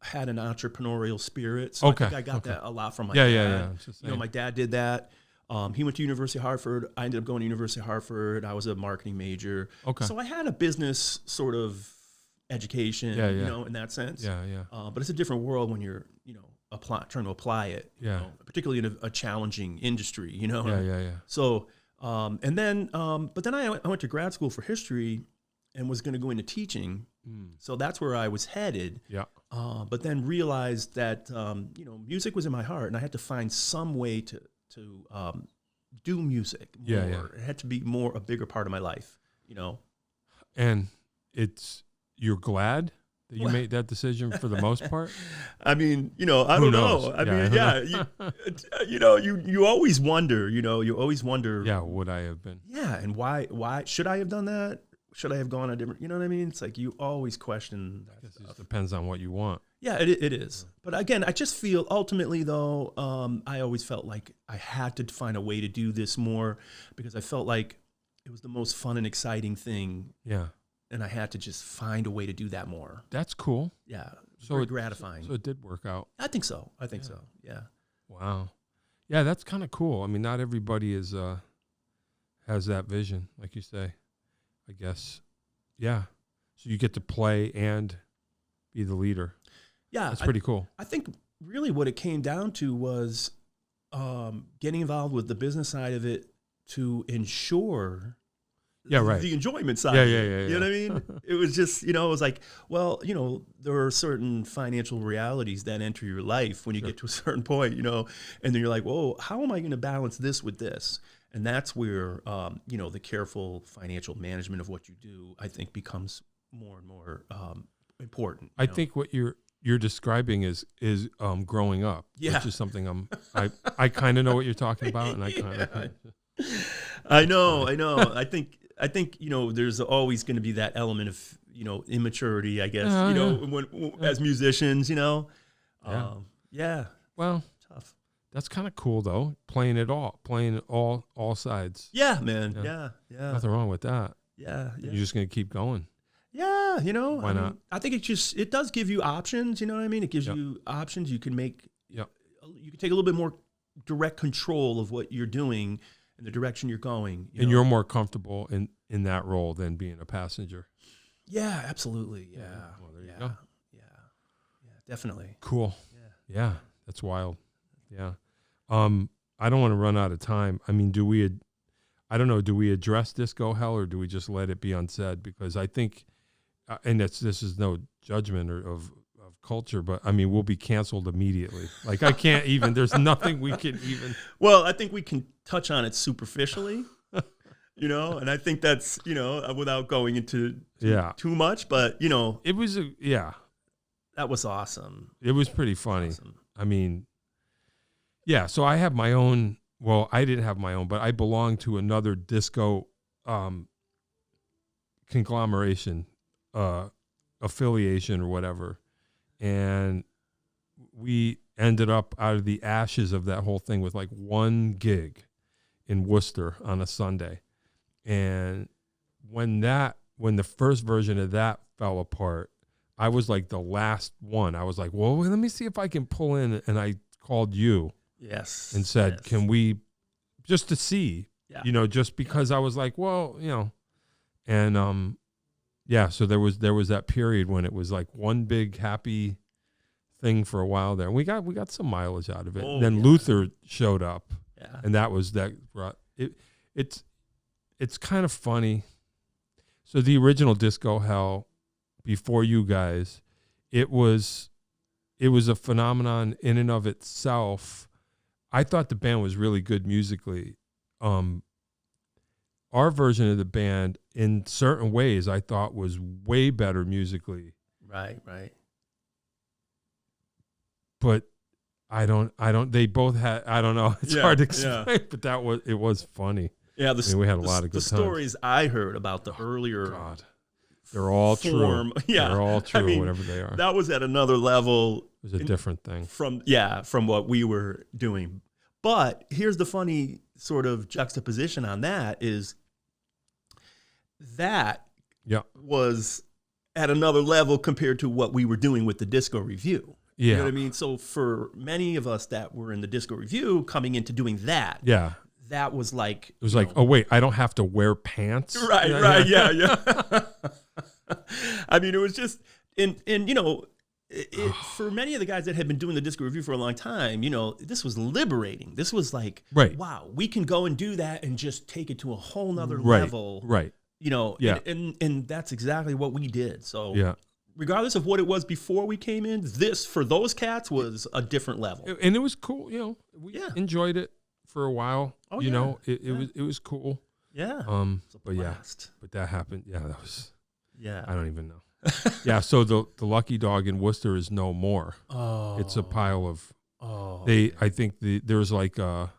had an entrepreneurial spirit. So I think I got that a lot from my dad. Yeah. You know, my dad did that. He went to University of Hartford. I ended up going to University of Hartford. I was a marketing major. So I had a business sort of education, you know, in that sense. But it's a different world when you're, you know, trying to apply it, you know, particularly in a challenging industry, you know. Yeah. So, And then, but then I went to grad school for history and was going to go into teaching. So that's where I was headed. Yeah. But then realized that, music was in my heart and I had to find some way to do music more. Yeah. It had to be a bigger part of my life, And you're glad that you made that decision for the most part? I mean, I don't know. I mean, you always wonder, Yeah, would I have been? Yeah. And why should I have done that? Should I have gone a different, you know what I mean? It's like, you always question that I guess stuff. it depends on what you want. Yeah, it is. But again, I just feel ultimately though, I always felt like I had to find a way to do this more because I felt like it was the most fun and exciting thing. Yeah. And I had to just find a way to do that more. That's cool. Yeah. So very gratifying. So it did work out. I think so. Yeah. Wow. Yeah, that's kind of cool. I mean, not everybody has that vision, like you say, I guess. Yeah. So you get to play and be the leader. Yeah. That's pretty cool. I think really what it came down to was getting involved with the business side of it to ensure the enjoyment side. Yeah. You know what I mean? It was just, it was like, well, there are certain financial realities that enter your life when you get to a certain point, and then you're like, whoa, how am I going to balance this with this? And that's where, the careful financial management of what you do, I think, becomes more and more important. I think what you're describing is growing up, yeah. which is something I kind of know what you're talking about, and I kind of. I know. I think there's always going to be that element of immaturity, I guess. When as musicians, yeah. Well, tough. That's kind of cool though. Playing all sides. Yeah, man. Yeah. Nothing wrong with that. Yeah. You're just gonna keep going. Yeah, Why not? I think it does give you options. You know what I mean? It gives you options. You can make. Yep. You can take a little bit more direct control of what you're doing and the direction you're going. You're more comfortable in that role than being a passenger. Yeah, absolutely. Yeah. Well, there you go. Yeah, definitely. Cool. Yeah, that's wild. Yeah. I don't want to run out of time. I mean, do we address disco hell or do we just let it be unsaid? Because I think, and this is no judgment of culture, but I mean, we'll be canceled immediately. Like I can't even, there's nothing we can even. Well, I think we can touch on it superficially, and I think that's, without going into too much, but it was, that was awesome. It was pretty funny. Awesome. I mean, yeah. So I have my own, well, I didn't have my own, but I belong to another disco, conglomeration, affiliation or whatever. And we ended up out of the ashes of that whole thing with like one gig in Worcester on a Sunday. And when the first version of that fell apart, I was like the last one. I was like, well, let me see if I can pull in. And I called you. Yes. And said, can we, just to see, just because I was like, well, and, so there was that period when it was like one big happy thing for a while there. And we got some mileage out of it. Oh, then Luther showed up, and it's kind of funny. So the original Disco Hell, before you guys, it was a phenomenon in and of itself. I thought the band was really good musically. Our version of the band, in certain ways, I thought was way better musically. Right. But they both had, I don't know. It's hard to explain, but it was funny. Yeah. We had a lot of good the times. stories I heard about the earlier. God. They're all form, true. Yeah. They're all true, whatever they are. That was at another level. It was a different thing. From what we were doing. But here's the funny sort of juxtaposition on that is that was at another level compared to what we were doing with the Disco Review. Yeah. You know what I mean? So for many of us that were in the Disco Review coming into doing that, that was like... It was like, oh, wait, I don't have to wear pants? Right, yeah. I mean, it was just... And for many of the guys that had been doing the disco review for a long time, this was liberating. This was like, wow, we can go and do that and just take it to a whole nother level. Right. Yeah. And that's exactly what we did. So yeah. Regardless of what it was before we came in, this for those cats was a different level. And it was cool, we enjoyed it for a while. Oh, it was cool. Yeah. But that happened. Yeah, that was I don't even know. Yeah, so the Lucky Dog in Worcester is no more. Oh. It's a pile of I think there's like a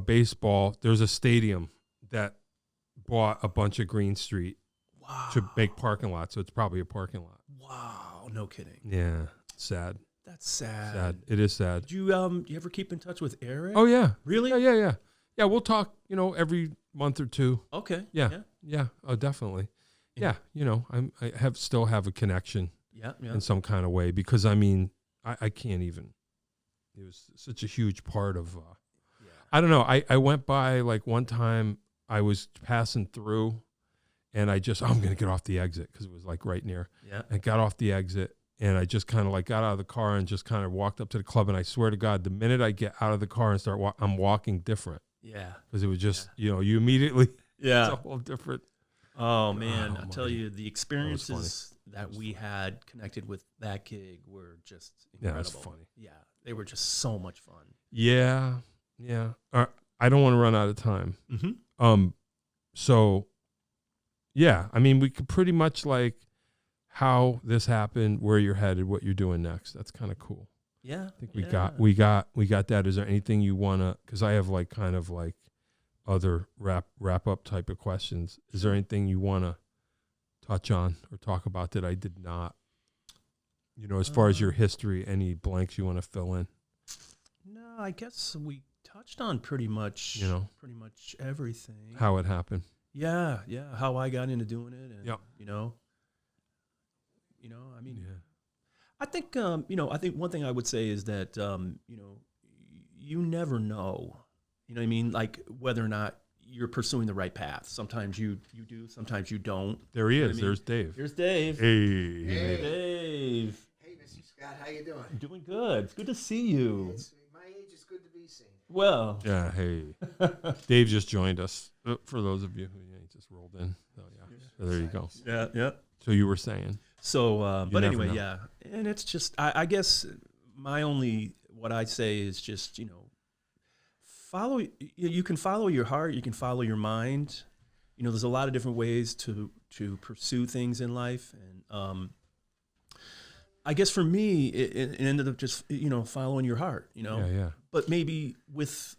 baseball, there's a stadium that bought a bunch of Green Street to make parking lots, so it's probably a parking lot. Wow, no kidding. Yeah, sad. That's sad. Sad. It is sad. Do you ever keep in touch with Eric? Oh yeah. Really? Yeah. Yeah, we'll talk, every month or two. Okay. Yeah. Oh, definitely. Yeah, I still have a connection. Yeah. In some kind of way, because I can't even. It was such a huge part of. I don't know. I went by like one time. I was passing through, and I'm going to get off the exit because it was like right near. Yeah. I got off the exit, and I just kind of like got out of the car and just kind of walked up to the club. And I swear to God, the minute I get out of the car and start, I'm walking different. Yeah. Because it was just you immediately. Yeah. It's a whole different. Oh man, I tell you, the experiences that we had connected with that gig were just incredible. Yeah, it's funny. Yeah, they were just so much fun. Yeah. I don't want to run out of time. Mm-hmm. So, yeah, we could pretty much like how this happened, where you're headed, what you're doing next. That's kind of cool. Yeah, I think we got that. Is there anything you wanna? Because I have like kind of like other wrap up type of questions. Is there anything you want to touch on or talk about that I did not? As far as your history, any blanks you want to fill in? No, I guess we touched on pretty much everything. How it happened. Yeah, how I got into doing it, and I think I think one thing I would say is that you never know. You know what I mean? Like whether or not you're pursuing the right path. Sometimes you do, sometimes you don't. There he is. There's Dave. Here's Dave. Hey. Dave. Hey, Mr. Scott, how you doing? Doing good. It's good to see you. My age is good to be seen. Well. Yeah, hey. Dave just joined us. For those of you who he just rolled in. So, so there you go. Yeah. So you were saying. So, but anyway, yeah. And it's just, I guess what I say is just, you can follow your heart, you can follow your mind. There's a lot of different ways to pursue things in life. And I guess for me, it ended up just, following your heart, Yeah. But maybe with,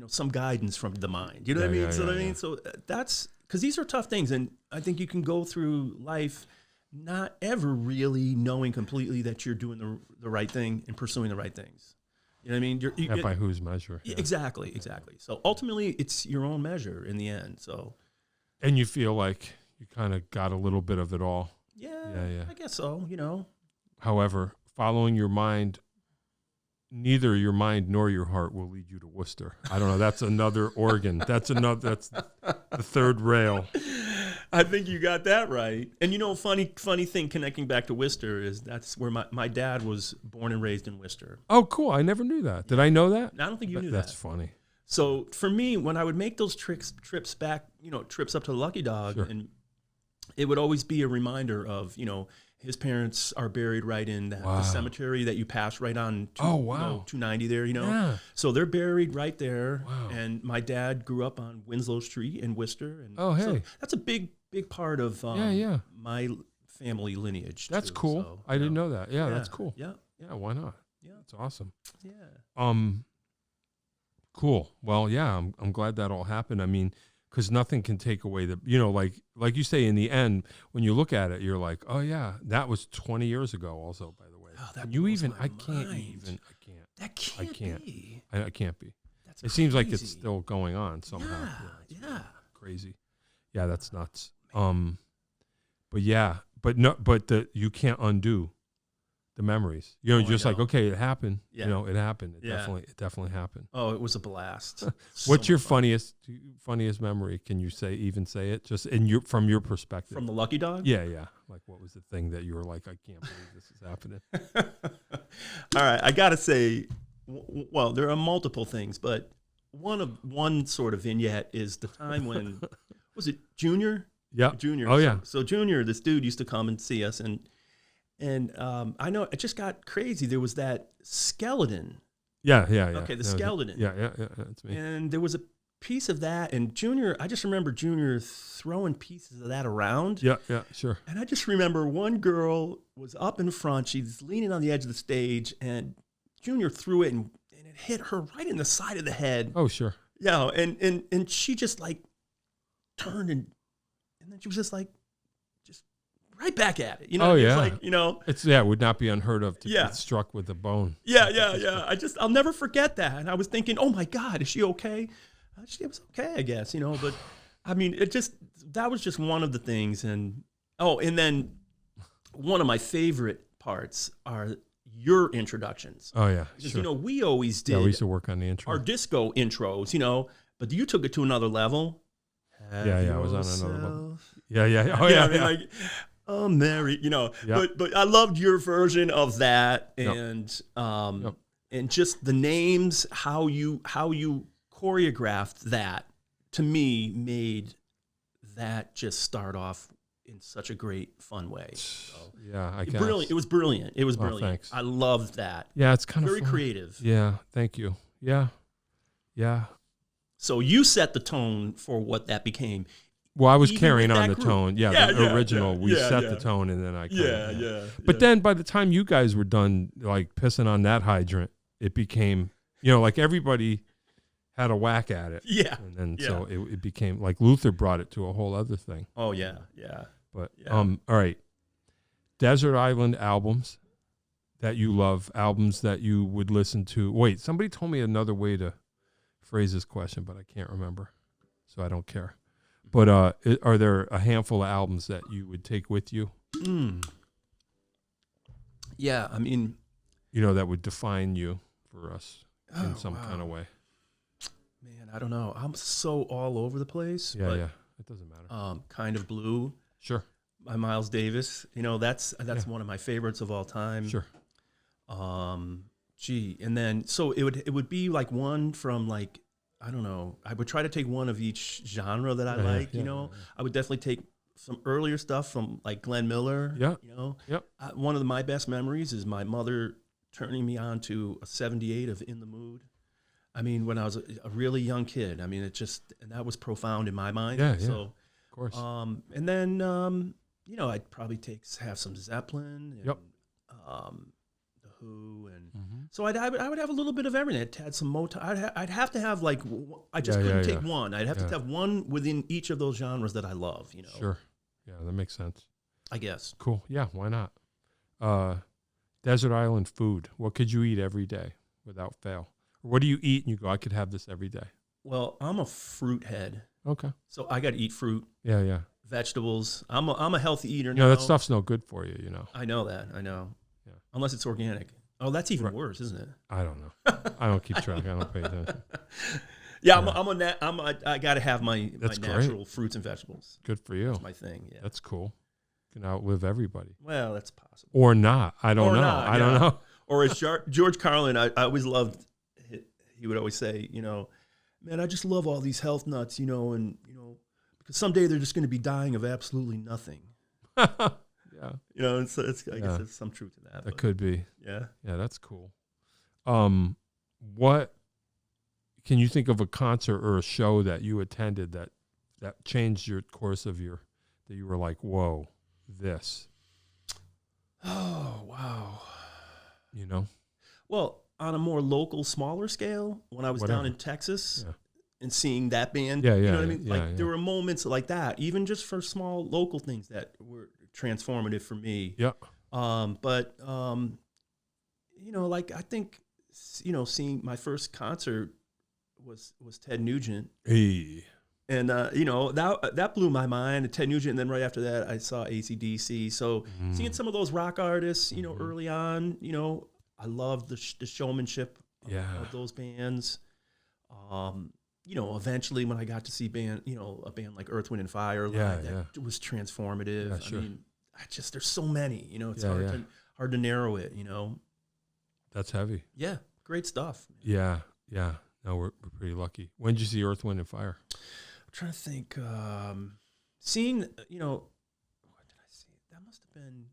some guidance from the mind, you know what I mean? So I mean, so that's, because these are tough things. And I think you can go through life not ever really knowing completely that you're doing the right thing and pursuing the right things. You know what I mean? By whose measure? Yeah. Exactly. So ultimately, it's your own measure in the end. So, and you feel like you kind of got a little bit of it all. Yeah. I guess so. However, following your mind, neither your mind nor your heart will lead you to Worcester. I don't know. That's another organ. That's the third rail. I think you got that right. And funny thing connecting back to Worcester is that's where my dad was born and raised in Worcester. Oh, cool. I never knew that. Did I know that? I don't think you knew that. That's funny. So for me, when I would make those trips back, trips up to the Lucky Dog, sure. And it would always be a reminder of, his parents are buried right in the cemetery that you pass right on 290 there, Yeah. So they're buried right there. Wow. And my dad grew up on Winslow Street in Worcester. And so that's a big part of my family lineage. That's too, cool. So, I didn't know that. Yeah, that's cool. Yeah. Why not? Yeah. That's awesome. Yeah. Cool. Well, yeah, I'm glad that all happened. Because nothing can take away like you say, in the end, when you look at it, you're like, oh yeah, that was 20 years ago also, by the way. Oh, that I can't be. I can't be. That's it seems like it's still going on somehow. Yeah. Crazy. Yeah, that's nuts. But you can't undo the memories. You know, I just like, know. okay, it happened. Yeah. You know, it happened. It Yeah. definitely happened. Oh, it was a blast. What's your much fun. funniest memory? Can you say it just from your perspective? From the Lucky Dog? Yeah. Like, what was the thing that you were like, I can't believe this is happening? All right, I gotta say, well, there are multiple things, but one sort of vignette is the time when was it Junior? Yeah. Junior. Oh, yeah. So Junior, this dude used to come and see us, and I know it just got crazy. There was that skeleton. Yeah. Okay, the That was it. skeleton. Yeah. That's me. And there was a piece of that, and Junior, I just remember Junior throwing pieces of that around. Yeah, sure. And I just remember one girl was up in front. She's leaning on the edge of the stage, and Junior threw it, and it hit her right in the side of the head. Oh, sure. Yeah, and she just like turned, and then she was just like, just right back at it. You know, Oh, it's yeah. like, you know. It would not be unheard of to Yeah. get struck with a bone. Yeah. I'll never forget that. And I was thinking, oh my God, is she okay? She was okay, I guess, you know, but I mean, that was just one of the things. And then one of my favorite parts are your introductions. Oh, yeah, Because, sure. you know, we always Yeah, we did used to work on the intro. our disco intros, you know, but you took it to another level. Yeah, I was on another level. Yourself- Yeah. Oh, yeah. I mean, like, oh, Mary, you know, Yeah. but I loved your version of that, Yep. and just the names, how you choreographed that, to me made that just start off in such a great fun way. So, Yeah, I guess. brilliant. It was brilliant. It was Oh, brilliant. thanks. I loved that. Yeah, it's kind of Very creative. Yeah, thank you. Yeah. So you set the tone for what that became. Well, I was Even carrying with on that the group. tone. Yeah, Yeah, the yeah, original. yeah, We yeah, set yeah. the tone, and then I kind of. Yeah. But then by the time you guys were done, like pissing on that hydrant, it became, you know, like everybody had a whack at it. Yeah. And then Yeah. so it became like Luther brought it to a whole other thing. Oh yeah. But Yeah. all right. Desert Island albums that you love, albums that you would listen to. Wait, somebody told me another way to phrase this question, but I can't remember. So I don't care. But are there a handful of albums that you would take with you? Yeah, I mean, You know, that would define you for us in Oh, some kind of way. man, I don't know. I'm so all over the place. Yeah, but, yeah. It doesn't matter. Kind of Blue Sure. by Miles Davis. You know, that's Yeah. one of my favorites of all time. Sure. And then so it would be like one from like, I don't know. I would try to take one of each genre that I Yeah, like. yeah, You know, yeah. I would definitely take some earlier stuff from like Glenn Miller. Yeah. You know, Yep. one of my best memories is my mother turning me on to a '78 of In the Mood. I mean, when I was a really young kid. I mean, and that was profound in my mind. Yeah, yeah. So, Of course. and then you know, I'd probably have some Zeppelin. And, Yep. The Who, and Mhm. so I would have a little bit of everything. It had some Motown. I'd have to have like I just Yeah, couldn't yeah, take yeah. one. I'd have Yeah. to have one within each of those genres that I love. You know, Sure. Yeah, that makes sense. I guess. Cool. Yeah, why not? Desert Island food. What could you eat every day without fail? Or what do you eat and you go, I could have this every day? Well, I'm a fruit head, Okay. so I got to eat fruit, Yeah. vegetables. I'm a healthy eater You now. know, that stuff's no good for you, you know. I know that. I know. Yeah. Unless it's organic. Oh, that's even Right. worse, isn't it? I don't know. I don't keep track. I don't pay attention. Yeah, Yeah. I got to have my That's great. natural fruits and vegetables. Good for you. That's my thing. Yeah. That's cool. You can outlive everybody. Well, that's possible. Or not. I don't Or know. not, I don't yeah. know. Or as George Carlin, I always loved. He would always say, you know, man, I just love all these health nuts, you know, and you know, because someday they're just going to be dying of absolutely nothing. Yeah. You know, I guess Yeah. there's some truth to that. That but could be. yeah. Yeah, that's cool. What can you think of a concert or a show that you attended that changed your course of that you were like, whoa, this, Oh wow. you know? Well, on a more local, smaller scale, when I was Whatever. down in Texas Yeah. and seeing that band, Yeah, you yeah, know what I mean? yeah, Like yeah. there were moments like that, even just for small local things that were transformative for me. Yeah. You know, like I think, you know, seeing my first concert was Ted Nugent. Hey. And that blew my mind. Ted Nugent, and then right after that, I saw AC/DC. So seeing some of those rock artists, early on, I loved the showmanship of those bands. Eventually when I got to see a band like Earth, Wind and Fire, that was transformative. Yeah, sure. I mean, there's so many. It's hard to narrow it. That's heavy. Yeah, great stuff. Yeah. No, we're pretty lucky. When did you see Earth, Wind and Fire? I'm trying to think. Seeing, what did I see? That must have been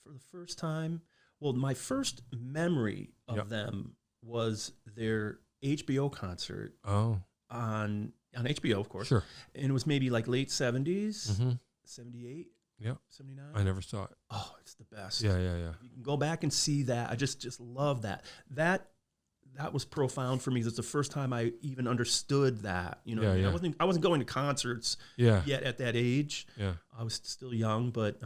for the first time. Well, my first memory of them was their HBO concert. Oh. On HBO, of course. Sure. And it was maybe like late 70s, 78, yeah, 79. I never saw it. Oh, it's the best. Yeah. You can go back and see that. I just love that. That was profound for me. That's the first time I even understood that. I wasn't going to concerts yet at that age. Yeah. I was still young, but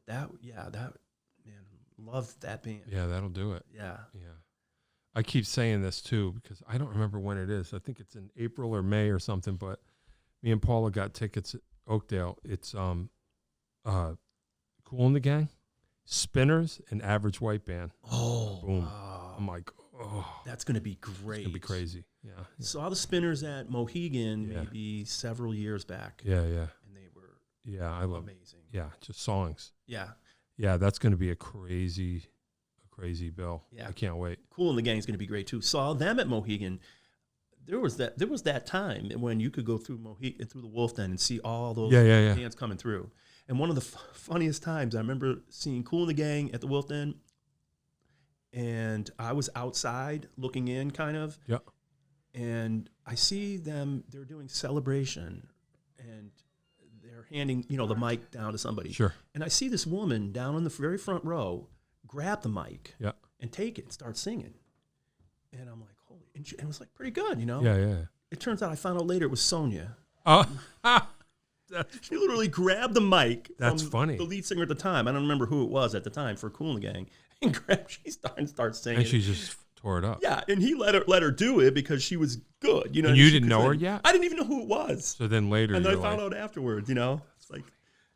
that man, loved that band. Yeah, that'll do it. Yeah. I keep saying this too because I don't remember when it is. I think it's in April or May or something. But me and Paula got tickets at Oakdale. It's Cool and the Gang, Spinners, and Average White Band. Oh, boom! Wow. I'm like, that's gonna be great. It's gonna be crazy. Yeah. Saw the Spinners at Mohegan maybe several years back. Yeah. And they were I love amazing. Yeah, just songs. Yeah, that's gonna be a crazy bill. Yeah, I can't wait. Cool and the Gang is going to be great too. Saw them at Mohegan. There was that time when you could go through Mohegan, through the Wolf Den, and see all those bands coming through. And one of the funniest times, I remember seeing Cool and the Gang at the Wolf Den, and I was outside looking in, kind of. Yeah. And I see them. They're doing Celebration, and they're handing the mic down to somebody. Sure. And I see this woman down in the very front row grab the mic and take it and start singing. And I'm like, holy, and it was like pretty good, Yeah. It turns out I found out later it was Sonia. Oh, she literally grabbed the mic. That's from funny. The lead singer at the time, I don't remember who it was at the time for Cool and the Gang, and she starts singing. And she just tore it up. Yeah, and he let her do it because she was good, And you didn't know her yet? I didn't even know who it was. So then later, and then I found out afterwards. It's like,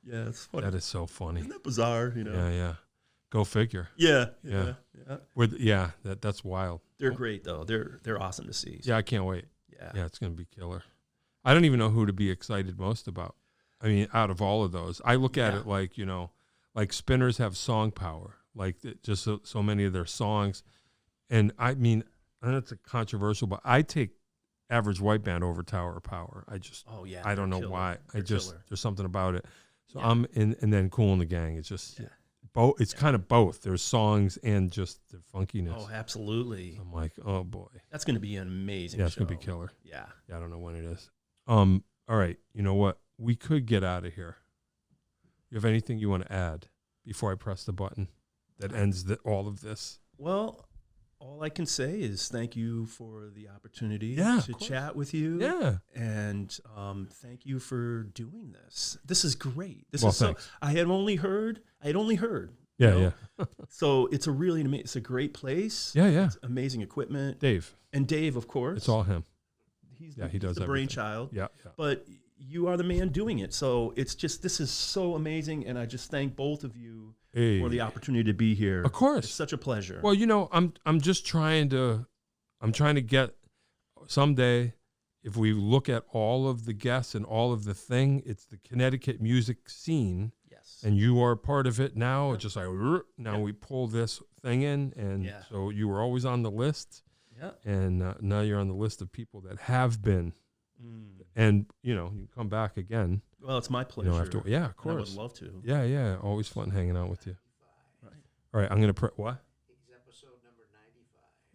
it's funny. That is so funny. Isn't that bizarre? Yeah. Go figure. Yeah. That's wild. They're great though. They're awesome to see. Yeah, I can't wait. Yeah, it's gonna be killer. I don't even know who to be excited most about. I mean, out of all of those, I look at it like like Spinners have song power. Like just so many of their songs, and I mean, I know it's a controversial, but I take Average White Band over Tower of Power. I don't know why. There's something about it. So I'm in, and then Cool and the Gang. It's just. Yeah. Both, it's kind of both. There's songs and just the funkiness. Oh, absolutely. I'm like, oh boy, that's going to be an amazing. Yeah, it's going to be killer. Yeah. I don't know when it is. All right. You know what? We could get out of here. You have anything you want to add before I press the button that ends all of this? Well, all I can say is thank you for the opportunity to chat with you. Yeah. And thank you for doing this. This is great. Thanks. I had only heard. Yeah. So it's it's a great place. Yeah. It's amazing equipment. Dave, of course. It's all him. He does the everything. Brainchild. Yeah. But you are the man doing it. So this is so amazing. And I just thank both of you for the opportunity to be here. Of course. It's such a pleasure. Well, I'm just trying to get someday, if we look at all of the guests and all of the thing, it's the Connecticut music scene. Yes. And you are part of it now. It's just like, now we pull this thing in. And so you were always on the list. Yeah. And now you're on the list of people that have been. And, you come back again. Well, it's my pleasure. Of course. I would love to. Yeah. Always fun hanging out with you. Right. All right. I'm going to what? It's episode number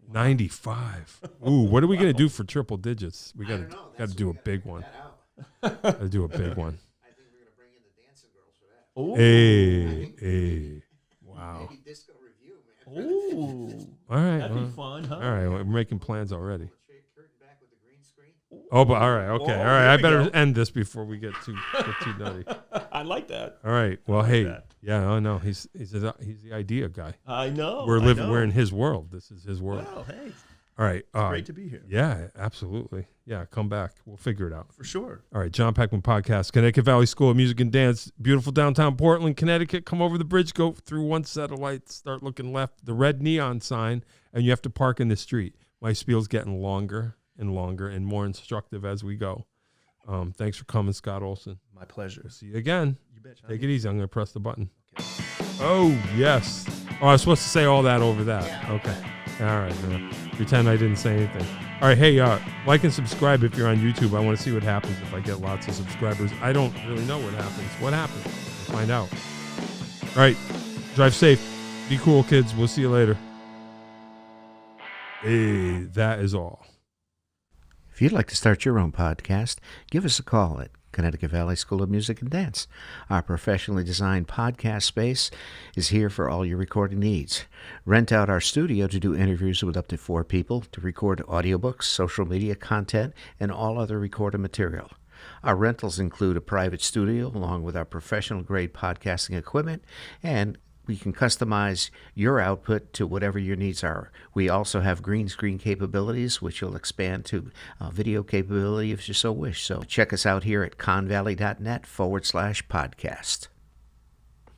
95. 95. Ooh, what are we going to do for triple digits? We got to do a big one. Got to do a big one. I think we're going to bring in the dancing girls for that. Ooh. Hey. Wow. Maybe disco review, man. Ooh. All right. That'd be fun, huh? All right. We're making plans already. Curtain back with the green screen. Oh, but all right. Okay. Oh, all right. I better go. end this before we get too nutty. I like that. All right. Well, like hey. that. Yeah. I know. He's the idea guy. I know. We're in his world. This is his world. Well, hey. All right. Great to be here. Yeah, absolutely. Yeah, come back. We'll figure it out. For sure. All right, John Peckman Podcast, Connecticut Valley School of Music and Dance, beautiful downtown Portland, Connecticut. Come over the bridge, go through one set of lights, start looking left, the red neon sign, and you have to park in the street. My spiel's getting longer and longer and more instructive as we go. Thanks for coming, Scott Olsen. My pleasure. See you again. You betcha. Take it easy. I'm going to press the button. Okay. Oh, yes. Oh, I was supposed to say all that over that. Yeah. Okay. All right. Pretend I didn't say anything. All right. Hey, like and subscribe if you're on YouTube. I want to see what happens if I get lots of subscribers. I don't really know what happens. What happens? We'll find out. All right. Drive safe. Be cool, kids. We'll see you later. Hey, that is all. If you'd like to start your own podcast, give us a call at Connecticut Valley School of Music and Dance. Our professionally designed podcast space is here for all your recording needs. Rent out our studio to do interviews with up to 4 people, to record audiobooks, social media content, and all other recorded material. Our rentals include a private studio along with our professional-grade podcasting equipment, and we can customize your output to whatever your needs are. We also have green screen capabilities, which will expand to video capability if you so wish. So check us out here at convalley.net/podcast.